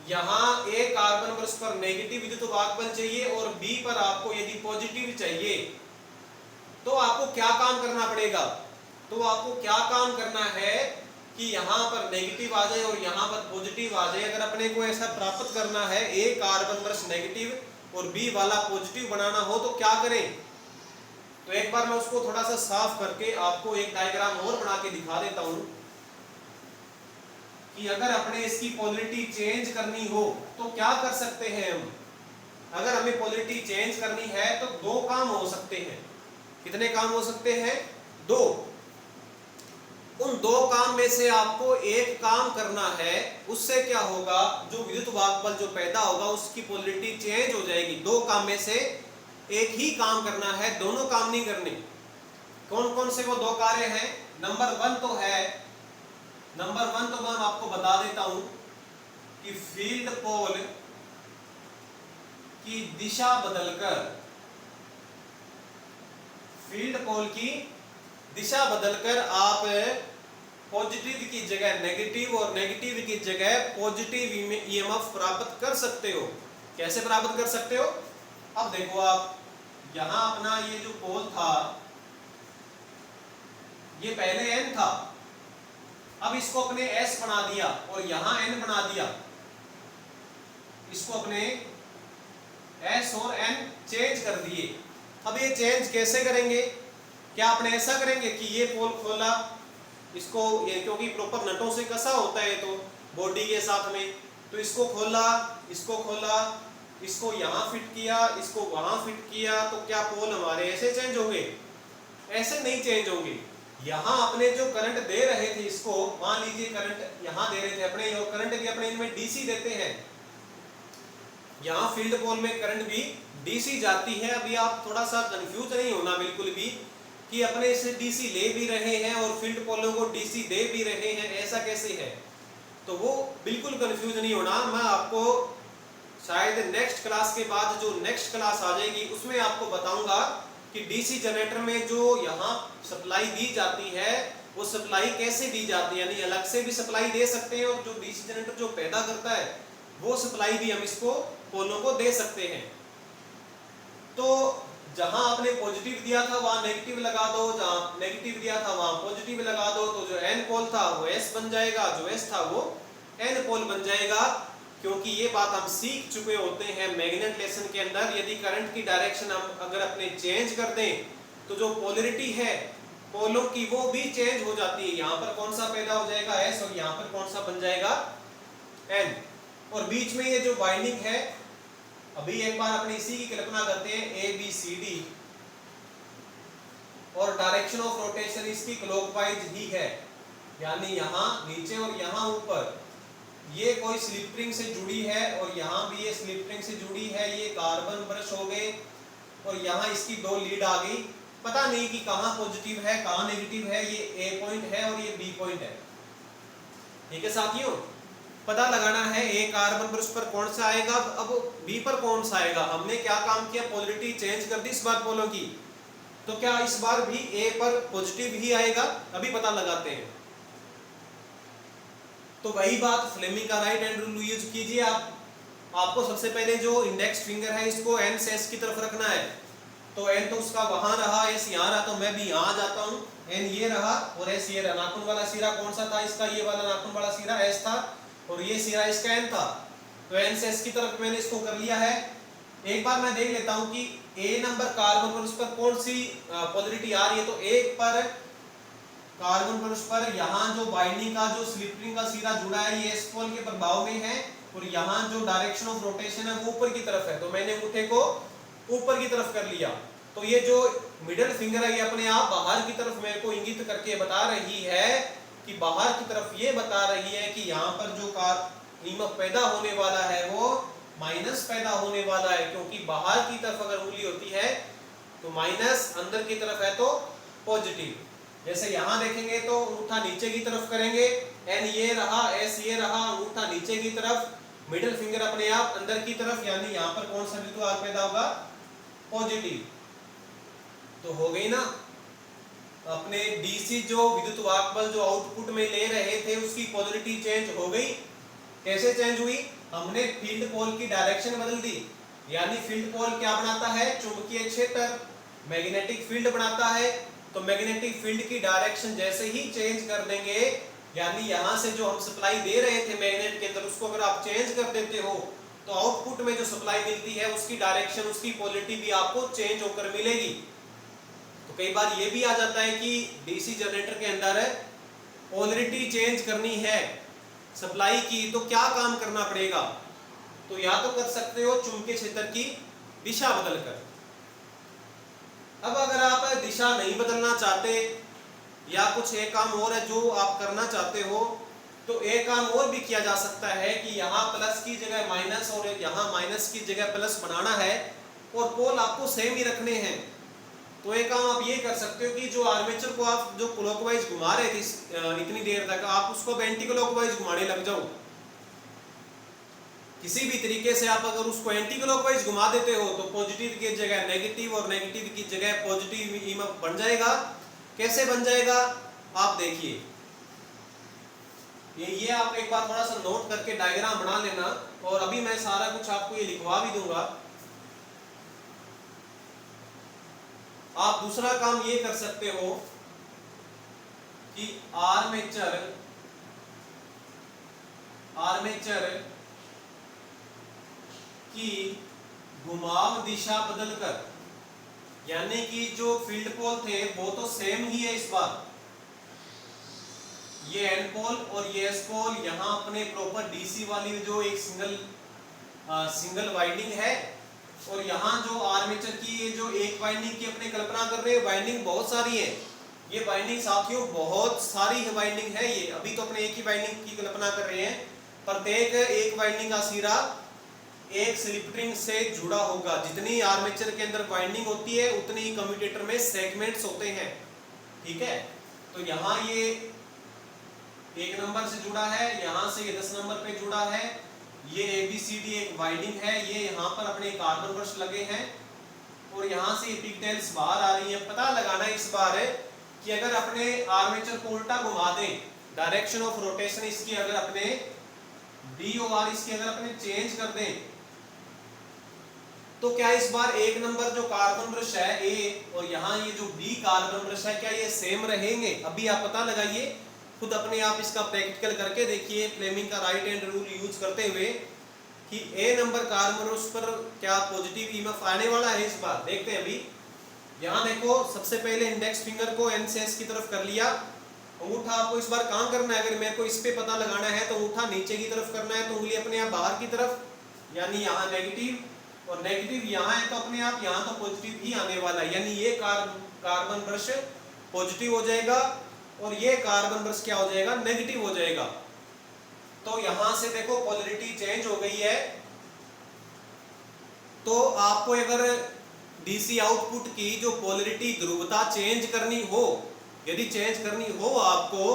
यहाँ ए कार्बन ब्रश पर नेगेटिव विद्युत वाहक बल चाहिए और बी पर आपको यदि पॉजिटिव चाहिए, तो आपको क्या काम करना पड़ेगा, तो आपको क्या काम करना है कि यहाँ पर नेगेटिव आ जाए और यहाँ पर पॉजिटिव आ जाए। अगर अपने को ऐसा प्राप्त करना है, ए कार्बन ब्रश नेगेटिव और बी वाला पॉजिटिव बनाना हो, तो क्या करें। तो एक बार मैं उसको थोड़ा सा साफ करके आपको एक डायग्राम और बना के दिखा देता हूं कि अगर अपने इसकी पोलरिटी चेंज करनी हो तो क्या कर सकते हैं हम। अगर हमें पोलरिटी चेंज करनी है तो 2 काम हो सकते हैं। कितने काम हो सकते हैं, 2। उन 2 काम में से आपको एक काम करना है, उससे क्या होगा, जो विद्युत वाहक बल जो पैदा होगा उसकी पोलरिटी चेंज हो जाएगी। 2 काम में से एक ही काम करना है, दोनों काम नहीं करने। कौन कौन से वो 2 कार्य हैं, नंबर 1 तो मैं आपको बता देता हूं कि फील्ड पोल की दिशा बदलकर आप पॉजिटिव की जगह नेगेटिव और नेगेटिव की जगह पॉजिटिव ईएमएफ प्राप्त कर सकते हो। कैसे प्राप्त कर सकते हो, अब देखो आप यहां अपना ये जो पोल था ये पहले N था, अब इसको अपने S बना दिया और यहां N बना दिया। इसको अपने S और N चेंज कर दिए। अब ये चेंज कैसे करेंगे, क्या आपने ऐसा करेंगे कि ये पोल खोला, इसको ये क्योंकि प्रॉपर नटों से कसा होता है तो बॉडी के साथ में, तो इसको खोला, इसको यहाँ फिट किया, इसको वहां फिट किया, तो क्या पोल हमारे ऐसे चेंज होंगे, ऐसे नहीं चेंज होंगे। यहाँ अपने जो करंट दे रहे थे इसको, मान लीजिए करंट यहाँ दे रहे थे अपने, और करंट भी अपने इनमें डीसी देते हैं, यहाँ फील्ड पोल में करंट भी डीसी जाती है। अभी आप थोड़ा सा कंफ्यूज नहीं होना बिल्कुल भी कि अपने इसे डीसी ले भी रहे हैं और फील्ड पोलों को डीसी दे भी रहे हैं, ऐसा कैसे है, तो वो बिल्कुल कंफ्यूज नहीं होना। मैं आपको शायद नेक्स्ट क्लास के बाद जो नेक्स्ट क्लास आ जाएगी उसमें आपको बताऊंगा कि डीसी जनरेटर में जो यहाँ सप्लाई दी जाती है वो सप्लाई कैसे दी जाती है, यानी अलग से भी सप्लाई दे सकते हैं और जो डीसी जनरेटर जो पैदा करता है वो सप्लाई भी हम इसको पोलों को दे सकते हैं। तो जहां आपने पॉजिटिव दिया था वहां नेगेटिव लगा दो, जहां नेगेटिव दिया था वहां पॉजिटिव लगा दो, तो जो एन पोल था वो एस बन जाएगा, जो एस था वो एन पोल बन जाएगा। क्योंकि ये बात हम सीख चुके होते हैं मैग्नेट लेसन के अंदर, यदि करंट की डायरेक्शन हम अगर अपने चेंज कर दें तो जो पोलरिटी है पोलों की वो भी चेंज हो जाती है। यहाँ पर कौन सा पैदा हो जाएगा एस और यहाँ पर कौन सा बन जाएगा एन। और बीच में ये जो बाइंडिंग है, अभी एक बार अपने इसी की कल्पना करते हैं ए बी सी डी, और डायरेक्शन ऑफ रोटेशन इसकी क्लॉकवाइज ही है, यानी यहाँ नीचे और यहाँ ऊपर ये कोई स्लिप रिंग से जुड़ी है और यहाँ भी ये स्लिप रिंग से जुड़ी है, ये कार्बन ब्रश हो गए और यहाँ इसकी दो लीड आ गई। पता नहीं कि कहाँ पॉजिटिव है कहाँ नेगेटिव है, ये ए पॉइंट है और ये बी पॉइंट है। ठीक है साथियों, पता लगाना है ए कार्बन ब्रश पर कौन सा आएगा, अब बी पर कौन सा आएगा। हमने क्या काम किया, पोलरिटी चेंज कर दी इस बार पोलों की, तो क्या इस बार भी ए पर पॉजिटिव ही आएगा, अभी पता लगाते हैं। तो वही बात फ्लेमिंग का राइट हैंड रूल यूज कीजिए आप। आपको सबसे पहले जो इंडेक्स फिंगर है इसको एन से एस की तरफ रखना है, तो एन तो उसका वहां रहा, एस यहाँ रहा, तो मैं भी यहाँ जाता हूँ, एन ये रहा और एस ये रहा। नाखून वाला सिरा कौन सा था इसका, ये वाला नाखून वाला सिरा एस था और ये सिरा इसका एन था, तो एन से एस की तरफ मैंने इसको कर लिया है। एक बार मैं देख लेता हूँ कि ए नंबर कार्बन पर उस पर कौन सी पोलरिटी आ रही है। तो एक पर कार्बन पर उस पर यहाँ जो बाइंडिंग का जो स्लिप रिंग का सिरा जुड़ा है ये एस पोल के प्रभाव में है और यहाँ जो डायरेक्शन ऑफ रोटेशन है वो ऊपर की तरफ है, तो मैंने अंगूठे को ऊपर की तरफ कर लिया। तो ये जो मिडिल फिंगर है ये अपने आप बाहर की तरफ मेरे को इंगित करके बता रही है कि बाहर की तरफ ये बता रही है कि यहाँ पर जो ईएमएफ पैदा होने वाला है वो माइनस पैदा होने वाला है, क्योंकि बाहर की तरफ अगर उंगली होती है तो माइनस, अंदर की तरफ है तो पॉजिटिव। जैसे यहाँ देखेंगे तो अंगूठा नीचे की तरफ करेंगे, एन ये रहा एस ये रहा, अंगूठा नीचे की तरफ, मिडिल फिंगर अपने आप अंदर की तरफ, यानी यहाँ पर कौन सा विद्युत आवेश पैदा होगा, पॉजिटिव। तो हो गई ना अपने डीसी जो विद्युत वाहक बल जो आउटपुट में ले रहे थे उसकी पोलरिटी चेंज हो गई। कैसे चेंज हुई, हमने फील्ड पोल की डायरेक्शन बदल दी, यानी फील्ड पोल क्या बनाता है, चुंबकीय क्षेत्र, मैग्नेटिक फील्ड बनाता है। तो मैग्नेटिक फील्ड की डायरेक्शन जैसे ही चेंज कर देंगे, यानी यहां से जो हम सप्लाई दे रहे थे मैग्नेट के अंदर उसको अगर आप चेंज कर देते हो तो आउटपुट में जो सप्लाई मिलती है उसकी डायरेक्शन, उसकी पोलरिटी भी आपको चेंज होकर मिलेगी। तो कई बार ये भी आ जाता है कि डीसी जनरेटर के अंदर पोलरिटी चेंज करनी है सप्लाई की, तो क्या काम करना पड़ेगा, तो या तो कर सकते हो चुंबकीय क्षेत्र की दिशा बदलकर। अब अगर आप दिशा नहीं बदलना चाहते या कुछ एक काम और है जो आप करना चाहते हो, तो एक काम और भी किया जा सकता है कि यहाँ प्लस की जगह माइनस और यहाँ माइनस की जगह प्लस बनाना है और पोल आपको सेम ही रखने हैं। तो एक काम आप ये कर सकते हो कि जो आर्मेचर को आप जो क्लॉकवाइज घुमा रहे थे इतनी देर तक, आप उसको एंटी क्लॉकवाइज घुमाने लग जाओ। किसी भी तरीके से आप अगर उसको एंटी क्लॉकवाइज घुमा देते हो तो पॉजिटिव की जगह नेगेटिव और नेगेटिव की जगह पॉजिटिव ईएमएफ बन जाएगा। कैसे बन जाएगा आप देखिए, ये आप एक बार थोड़ा सा नोट करके डायग्राम बना लेना, और अभी मैं सारा कुछ आपको ये लिखवा भी दूंगा। आप दूसरा काम ये कर सकते हो कि आर्मेचर की घुमाव दिशा बदलकर, यानी कि जो फील्ड पोल थे वो तो सेम ही है इस बार, ये एन पोल और ये एस पोल, यहाँ अपने प्रॉपर डीसी वाली जो एक सिंगल वाइंडिंग है, और यहाँ जो आर्मेचर की ये जो एक वाइंडिंग की अपने कल्पना कर रहे हैं, वाइंडिंग बहुत सारी है। ये वाइंडिंग साथियों बहुत सारी वाइंडिंग है, ये अभी तो अपने एक ही वाइंडिंग की कल्पना कर रहे हैं। प्रत्येक एक वाइंडिंग का सिरा एक स्लिप रिंग से जुड़ा होगा। जितनी आर्मेचर के अंदर वाइंडिंग होती है उतनी ही कम्यूटेटर में सेगमेंट्स होते हैं, ठीक है। तो यहाँ ये 1 नंबर से जुड़ा है, यहाँ से ये 10 नंबर पे जुड़ा है, ये ABCD एक वाइंडिंग है, ये यहाँ पर अपने कार्बन ब्रश लगे हैं, और यहाँ से ये पिगटेल्स बाहर आ रही है। पता लगाना इस बार है कि अगर अपने आर्मेचर को उल्टा घुमा दें, डायरेक्शन ऑफ रोटेशन इसकी अगर अपने डी और आर इसकी अगर अपने चेंज कर दें, तो क्या इस बार एक नंबर जो कार्बन ब्रश है ए और यहाँ ये जो बी कार्बन ब्रश है, क्या ये सेम रहेंगे? अभी आप पता लगाइए खुद अपने आप, इसका प्रैक्टिकल करके देखिए फ्लेमिंग का राइट हैंड रूल यूज करते हुए कि ए नंबर कार्बन ब्रश पर क्या पॉजिटिव ईएमएफ आने वाला है। इस बार देखते हैं। अभी यहाँ देखो, सबसे पहले इंडेक्स फिंगर को एन से एस की तरफ कर लिया। अंगूठा आपको इस बार कहाँ करना है? अगर मेरे को इस पे पता लगाना है तो अंगूठा नीचे की तरफ करना है, तो उंगली अपने आप बाहर की तरफ, यानी यहाँ नेगेटिव, और नेगेटिव यहाँ है तो अपने आप यहाँ तो पॉजिटिव ही आने वाला है, यानी ये कार्बन ब्रश पॉजिटिव हो जाएगा और ये कार्बन ब्रश क्या हो जाएगा? नेगेटिव हो जाएगा। तो यहां से देखो पोलैरिटी चेंज हो गई है। तो आपको अगर डीसी आउटपुट की जो पोलैरिटी ध्रुवता चेंज करनी हो, यदि चेंज करनी हो आपको,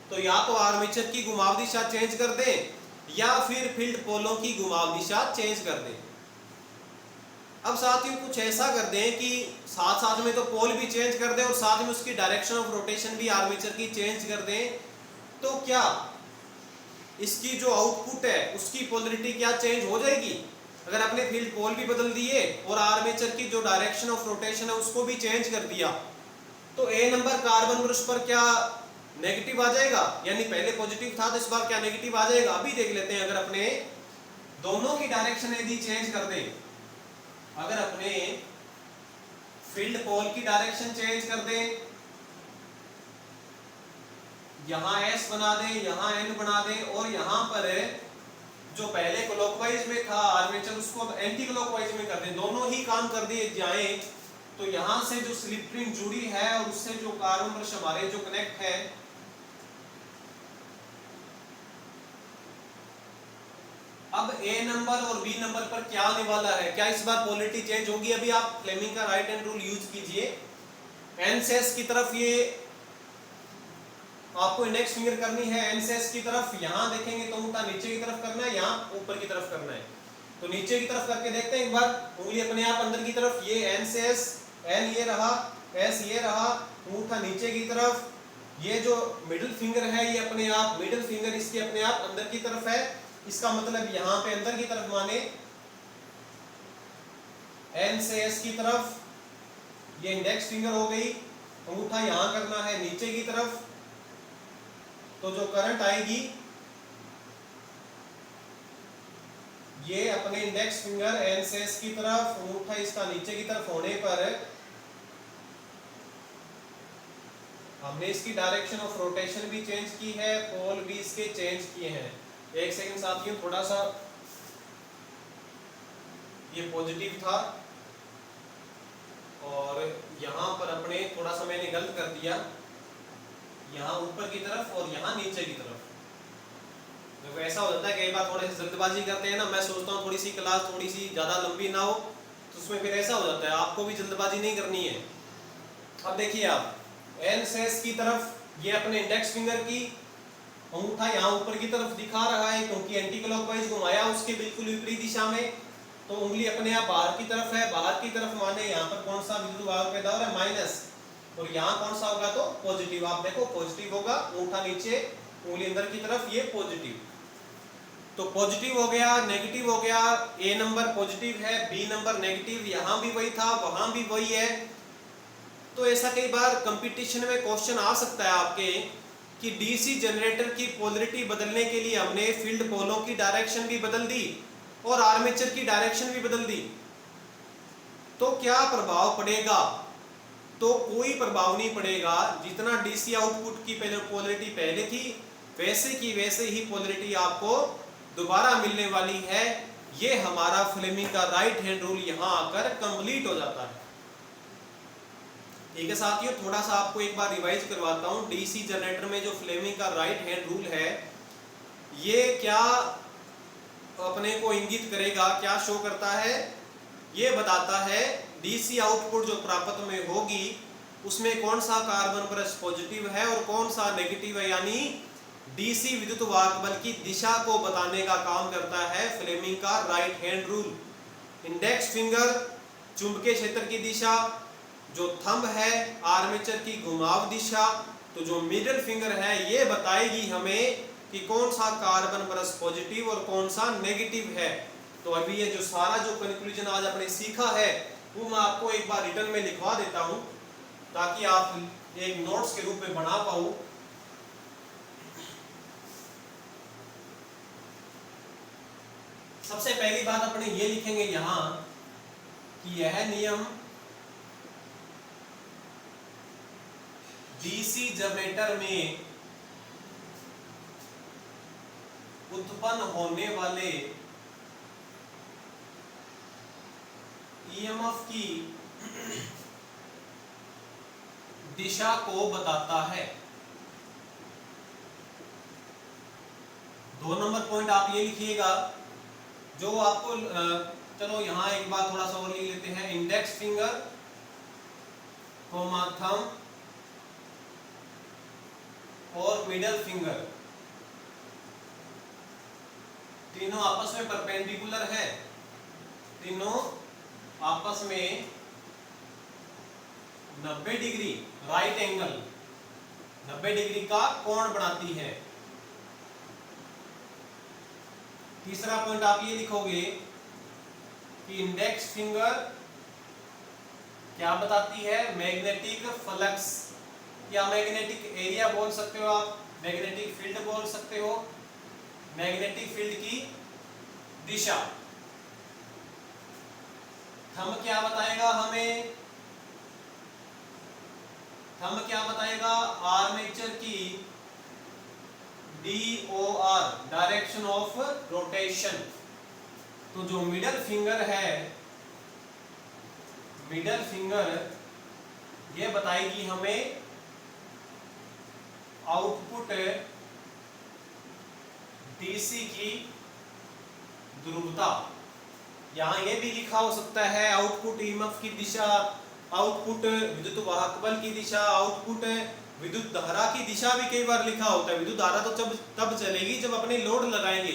तो या तो आर्मेचर की घुमाव दिशा चेंज कर दें या फिर फील्ड पोलों की घुमाव दिशा चेंज कर दें। अब साथियों कुछ ऐसा कर दें कि साथ साथ में तो पोल भी चेंज कर दें और साथ में उसकी डायरेक्शन ऑफ रोटेशन भी आर्मेचर की चेंज कर दें, तो क्या इसकी जो आउटपुट है उसकी पोलैरिटी क्या चेंज हो जाएगी? अगर अपने फील्ड पोल भी बदल दिए और आर्मेचर की जो डायरेक्शन ऑफ रोटेशन है उसको भी चेंज कर दिया, तो ए नंबर कार्बन ब्रश पर क्या नेगेटिव आ जाएगा? यानी पहले पॉजिटिव था तो इस बार क्या नेगेटिव आ जाएगा? अभी देख लेते हैं। अगर अपने दोनों की डायरेक्शन यदि चेंज कर दें, अगर अपने फील्ड पोल की डायरेक्शन चेंज कर दें, यहां S बना दें, यहां N बना दें, और यहां पर जो पहले क्लॉकवाइज में था आर्मेचर उसको एंटी क्लॉकवाइज में कर दें, दोनों ही काम कर दिए जाएं, तो यहां से जो स्लिप रिंग जुड़ी है और उससे जो कार्बन ब्रश हमारे जो कनेक्ट है, अब ए नंबर और बी नंबर पर क्या आने वाला है? क्या इस बार पोलैरिटी चेंज होगी? अभी आप फ्लेमिंग का राइट हैंड रूल यूज कीजिए। एन से एस की तरफ ये आपको इंडेक्स फिंगर करनी है, एन से एस की तरफ। यहां देखेंगे तो अंगूठा नीचे की तरफ करना है, यहां ऊपर की तरफ करना है। तो नीचे की तरफ करके देखते हैं एक बार, उंगली अपने आप अंदर की तरफ, ये एन से एस, एन ये रहा, एस ये रहा, अंगूठा नीचे की तरफ। ये जो मिडिल फिंगर है ये अपने आप, मिडिल फिंगर इसके अपने आप अंदर की तरफ है, इसका मतलब यहां पे अंदर की तरफ माने एन से एस की तरफ, ये इंडेक्स फिंगर हो गई। अंगूठा यहां करना है नीचे की तरफ, तो जो करंट आएगी ये अपने इंडेक्स फिंगर एन से एस की तरफ, अंगूठा इसका नीचे की तरफ होने पर हमने इसकी डायरेक्शन ऑफ रोटेशन भी चेंज की है, पोल भी इसके चेंज किए हैं। एक सेकंड साथियों, थोड़ा सा ये पॉजिटिव था और यहां पर अपने थोड़ा सा मैंने गलत कर दिया, यहाँ ऊपर की तरफ और यहाँ नीचे की तरफ। तो ऐसा हो जाता है कई बार थोड़ी सी जल्दबाजी करते हैं ना, मैं सोचता हूँ थोड़ी सी क्लास थोड़ी सी ज़्यादा लंबी ना हो, तो उसमें फिर ऐसा हो जाता है। आपको भी जल्दबाजी नहीं करनी है। अब देखिए आप एन से एस की तरफ ये अपने इंडेक्स फिंगर की, अंगूठा यहाँ ऊपर की तरफ दिखा रहा है क्योंकि एंटी क्लॉकवाइज घुमाया उसके बिल्कुल विपरीत दिशा में, तो उंगली अपने आप बाहर की तरफ है। बाहर की तरफ माने यहाँ पर कौन सा विद्युत भाग पैदा हो रहा है? माइनस, और यहाँ कौन सा होगा? तो पॉजिटिव। आप देखो पॉजिटिव होगा, अंगूठा नीचे, उंगली अंदर की तरफ, ये पॉजिटिव। तो पॉजिटिव हो गया, नेगेटिव हो गया। ए नंबर पॉजिटिव है, बी नंबर नेगेटिव, यहाँ भी वही था, वहां भी वही है। तो ऐसा कई बार कंपटीशन में क्वेश्चन आ सकता है आपके कि डीसी जनरेटर की पोलैरिटी बदलने के लिए हमने फील्ड पोलों की डायरेक्शन भी बदल दी और आर्मेचर की डायरेक्शन भी बदल दी, तो क्या प्रभाव पड़ेगा? तो कोई प्रभाव नहीं पड़ेगा। जितना डीसी आउटपुट की पोलैरिटी पहले थी वैसे की वैसे ही पोलैरिटी आपको दोबारा मिलने वाली है। ये हमारा फ्लेमिंग का राइट हैंड रूल यहाँ आकर कंप्लीट हो जाता है। ठीक है साथियों, थोड़ा सा आपको एक बार रिवाइज करवाता हूँ। डीसी जनरेटर में जो फ्लेमिंग का राइट हैंड रूल है ये क्या अपने को इंगित करेगा, क्या शो करता है? ये बताता है डीसी आउटपुट जो प्राप्त में होगी उसमें कौन सा कार्बन ब्रश पॉजिटिव है और कौन सा नेगेटिव है, यानी डीसी विद्युत वाहक बल की दिशा को बताने का काम करता है फ्लेमिंग का right hand rule. Index finger चुंबकीय क्षेत्र की दिशा, जो थंब है आर्मेचर की घुमाव दिशा, तो जो मिडिल फिंगर है ये बताएगी हमें कि कौन सा कार्बन परस पॉजिटिव और कौन सा नेगेटिव है। तो अभी ये जो सारा जो कंक्लूजन आज आपने सीखा है वो मैं आपको एक बार रिटर्न में लिखवा देता हूं ताकि आप एक नोट्स के रूप में बना पाओ। सबसे पहली बात अपने ये लिखेंगे यहां कि यह नियम डीसी जनरेटर में उत्पन्न होने वाले ईएमएफ की दिशा को बताता है। 2 नंबर पॉइंट आप ये लिखिएगा जो आपको चलो यहां एक बार थोड़ा सा और लिख लेते हैं। इंडेक्स फिंगर कोमा थंब और मिडल फिंगर तीनों आपस में परपेंडिकुलर है, तीनों आपस में 90 डिग्री राइट एंगल 90 डिग्री का कोण बनाती है। तीसरा पॉइंट आप ये लिखोगे कि इंडेक्स फिंगर क्या बताती है, मैग्नेटिक फ्लक्स या मैग्नेटिक एरिया बोल सकते हो आप, मैग्नेटिक फील्ड बोल सकते हो, मैग्नेटिक फील्ड की दिशा। थंब क्या बताएगा हमें, थंब क्या बताएगा, आर्मेचर की DOR डायरेक्शन ऑफ रोटेशन। तो जो मिडल फिंगर है, मिडल फिंगर ये बताएगी हमें आउटपुट डीसी की ध्रुवता। यहां ये भी लिखा हो सकता है आउटपुट ईएमएफ की दिशा, आउटपुट विद्युत वाहक बल की दिशा, आउटपुट विद्युत धारा की दिशा भी कई बार लिखा होता है। विद्युत धारा तो तब चलेगी जब अपने लोड लगाएंगे,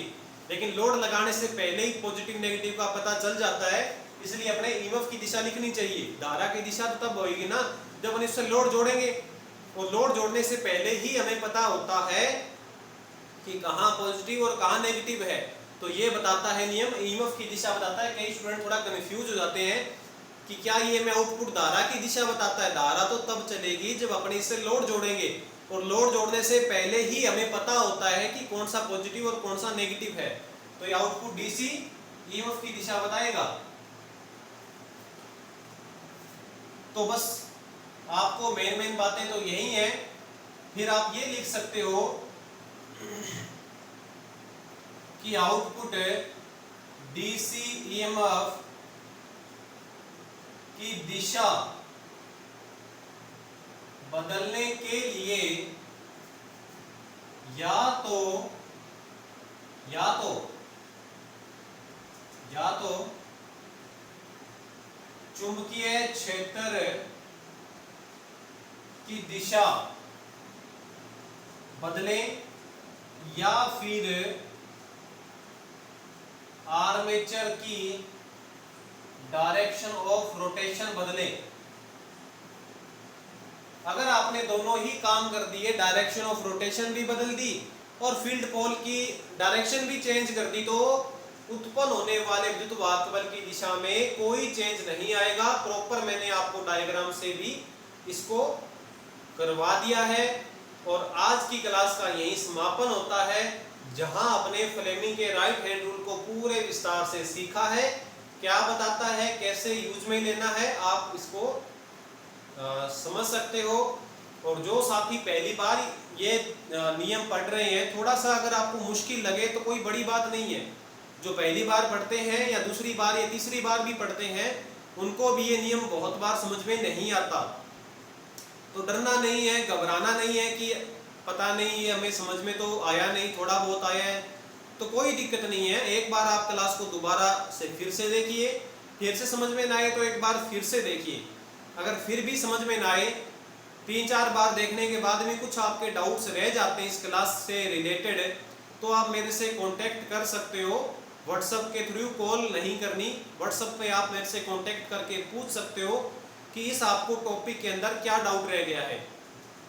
लेकिन लोड लगाने से पहले ही पॉजिटिव नेगेटिव का पता चल जाता है, इसलिए अपने ईएमएफ की दिशा लिखनी चाहिए। धारा की दिशा तो तब होगी ना जब हम इससे लोड जोड़ेंगे, और लोड जोड़ने से पहले ही हमें पता होता है कि कहां पॉजिटिव और कहां नेगेटिव है। तो ये बताता है नियम, ईएमएफ की दिशा बताता है। कई स्टूडेंट थोड़ा कंफ्यूज हो जाते हैं कि क्या ये मैं आउटपुट धारा की दिशा बताता है। धारा तो तब चलेगी जब अपने इससे लोड जोड़ेंगे, और लोड जोड़ने से पहले ही हमें पता होता है कि कौन सा पॉजिटिव और कौन सा नेगेटिव है। तो ये आउटपुट डीसी ईएमएफ की दिशा बताएगा। तो बस आपको मेन बातें तो यही है। फिर आप ये लिख सकते हो कि आउटपुट डीसी ईएमएफ की दिशा बदलने के लिए या तो चुंबकीय क्षेत्र की दिशा बदलें या फिर आर्मेचर की डायरेक्शन ऑफ रोटेशन बदले। अगर आपने दोनों ही काम कर दिए, डायरेक्शन ऑफ रोटेशन भी बदल दी और फील्ड पोल की डायरेक्शन भी चेंज कर दी, तो उत्पन्न होने वाले विद्युत वाहक बल की दिशा में कोई चेंज नहीं आएगा। प्रॉपर मैंने आपको डायग्राम से भी इसको करवा दिया है। और आज की क्लास का यही समापन होता है, जहां अपने फ्लेमिंग के राइट हैंड रूल को पूरे विस्तार से सीखा है। क्या बताता है, कैसे यूज में लेना है, आप इसको समझ सकते हो। और जो साथी पहली बार ये नियम पढ़ रहे हैं, थोड़ा सा अगर आपको मुश्किल लगे तो कोई बड़ी बात नहीं है। जो पहली बार पढ़ते हैं या दूसरी बार या तीसरी बार भी पढ़ते हैं, उनको भी ये नियम बहुत बार समझ में नहीं आता। तो डरना नहीं है, घबराना नहीं है कि पता नहीं ये हमें समझ में तो आया नहीं, थोड़ा बहुत आया है, तो कोई दिक्कत नहीं है। एक बार आप क्लास को दोबारा से फिर से देखिए, फिर से समझ में ना आए तो एक बार फिर से देखिए। अगर फिर भी समझ में ना आए, 3-4 बार देखने के बाद भी कुछ आपके डाउट्स रह जाते हैं इस क्लास से रिलेटेड, तो आप मेरे से कांटेक्ट कर सकते हो व्हाट्सएप के थ्रू कॉल नहीं करनी। व्हाट्सएप पे आप मेरे से कांटेक्ट करके पूछ सकते हो कि इस आपको टॉपिक के अंदर क्या डाउट रह गया है।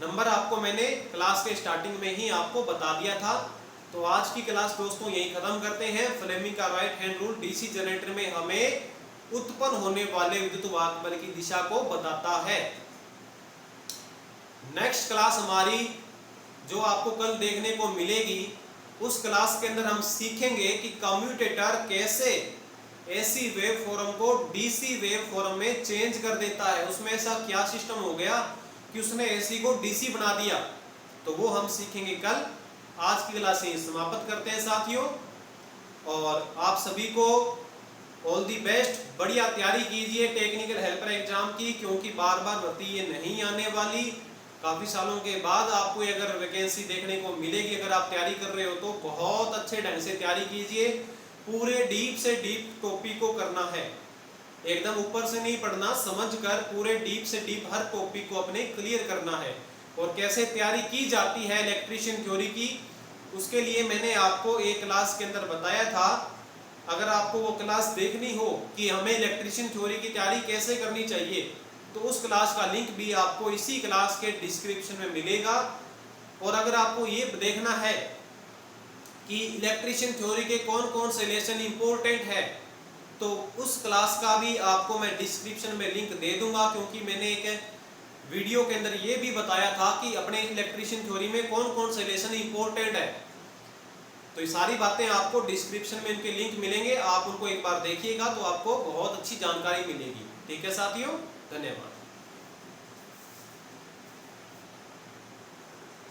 नंबर आपको मैंने क्लास के स्टार्टिंग में ही आपको बता दिया था। तो आज की क्लास दोस्तों यही खत्म करते हैं। फ्लेमिंग का right hand rule DC generator में हमें उत्पन्न होने वाले विद्युत वाहक बल की दिशा को बताता है। नेक्स्ट क्लास हमारी जो आपको कल देखने को मिलेगी, उस क्लास के अंदर हम सीखेंगे कि कम्यूटेटर कैसे एसी वेव फॉर्म को डीसी वेव फॉर्म में चेंज कर देता है। उसमें ऐसा क्या सिस्टम हो गया कि उसने एसी को डीसी बना दिया, तो वो हम सीखेंगे कल। आज की क्लास यही समाप्त करते हैं साथियों, और आप सभी को ऑल दी बेस्ट। बढ़िया तैयारी कीजिए टेक्निकल हेल्पर एग्जाम की, क्योंकि बार बार भर्ती ये नहीं आने वाली। काफ़ी सालों के बाद आपको अगर वैकेंसी देखने को मिलेगी। अगर आप तैयारी कर रहे हो तो बहुत अच्छे ढंग से तैयारी कीजिए। पूरे डीप से डीप टॉपिक को करना है, एकदम ऊपर से नहीं पढ़ना, समझकर पूरे डीप से डीप हर टॉपिक को अपने क्लियर करना है। और कैसे तैयारी की जाती है इलेक्ट्रीशियन थ्योरी की, उसके लिए मैंने आपको एक क्लास के अंदर बताया था। अगर आपको वो क्लास देखनी हो कि हमें इलेक्ट्रीशियन थ्योरी की तैयारी कैसे करनी चाहिए, तो उस क्लास का लिंक भी आपको इसी क्लास के डिस्क्रिप्शन में मिलेगा। और अगर आपको ये देखना है कि इलेक्ट्रीशियन थ्योरी के कौन कौन से लेसन इंपॉर्टेंट है, तो उस क्लास का भी आपको मैं डिस्क्रिप्शन में लिंक दे दूंगा। क्योंकि मैंने एक वीडियो के अंदर ये भी बताया था कि अपने इलेक्ट्रीशियन थ्योरी में कौन कौन से लेसन इंपॉर्टेंट है। तो ये सारी बातें आपको डिस्क्रिप्शन में इनके लिंक मिलेंगे, आप उनको एक बार देखिएगा तो आपको बहुत अच्छी जानकारी मिलेगी। ठीक है साथियों, धन्यवाद।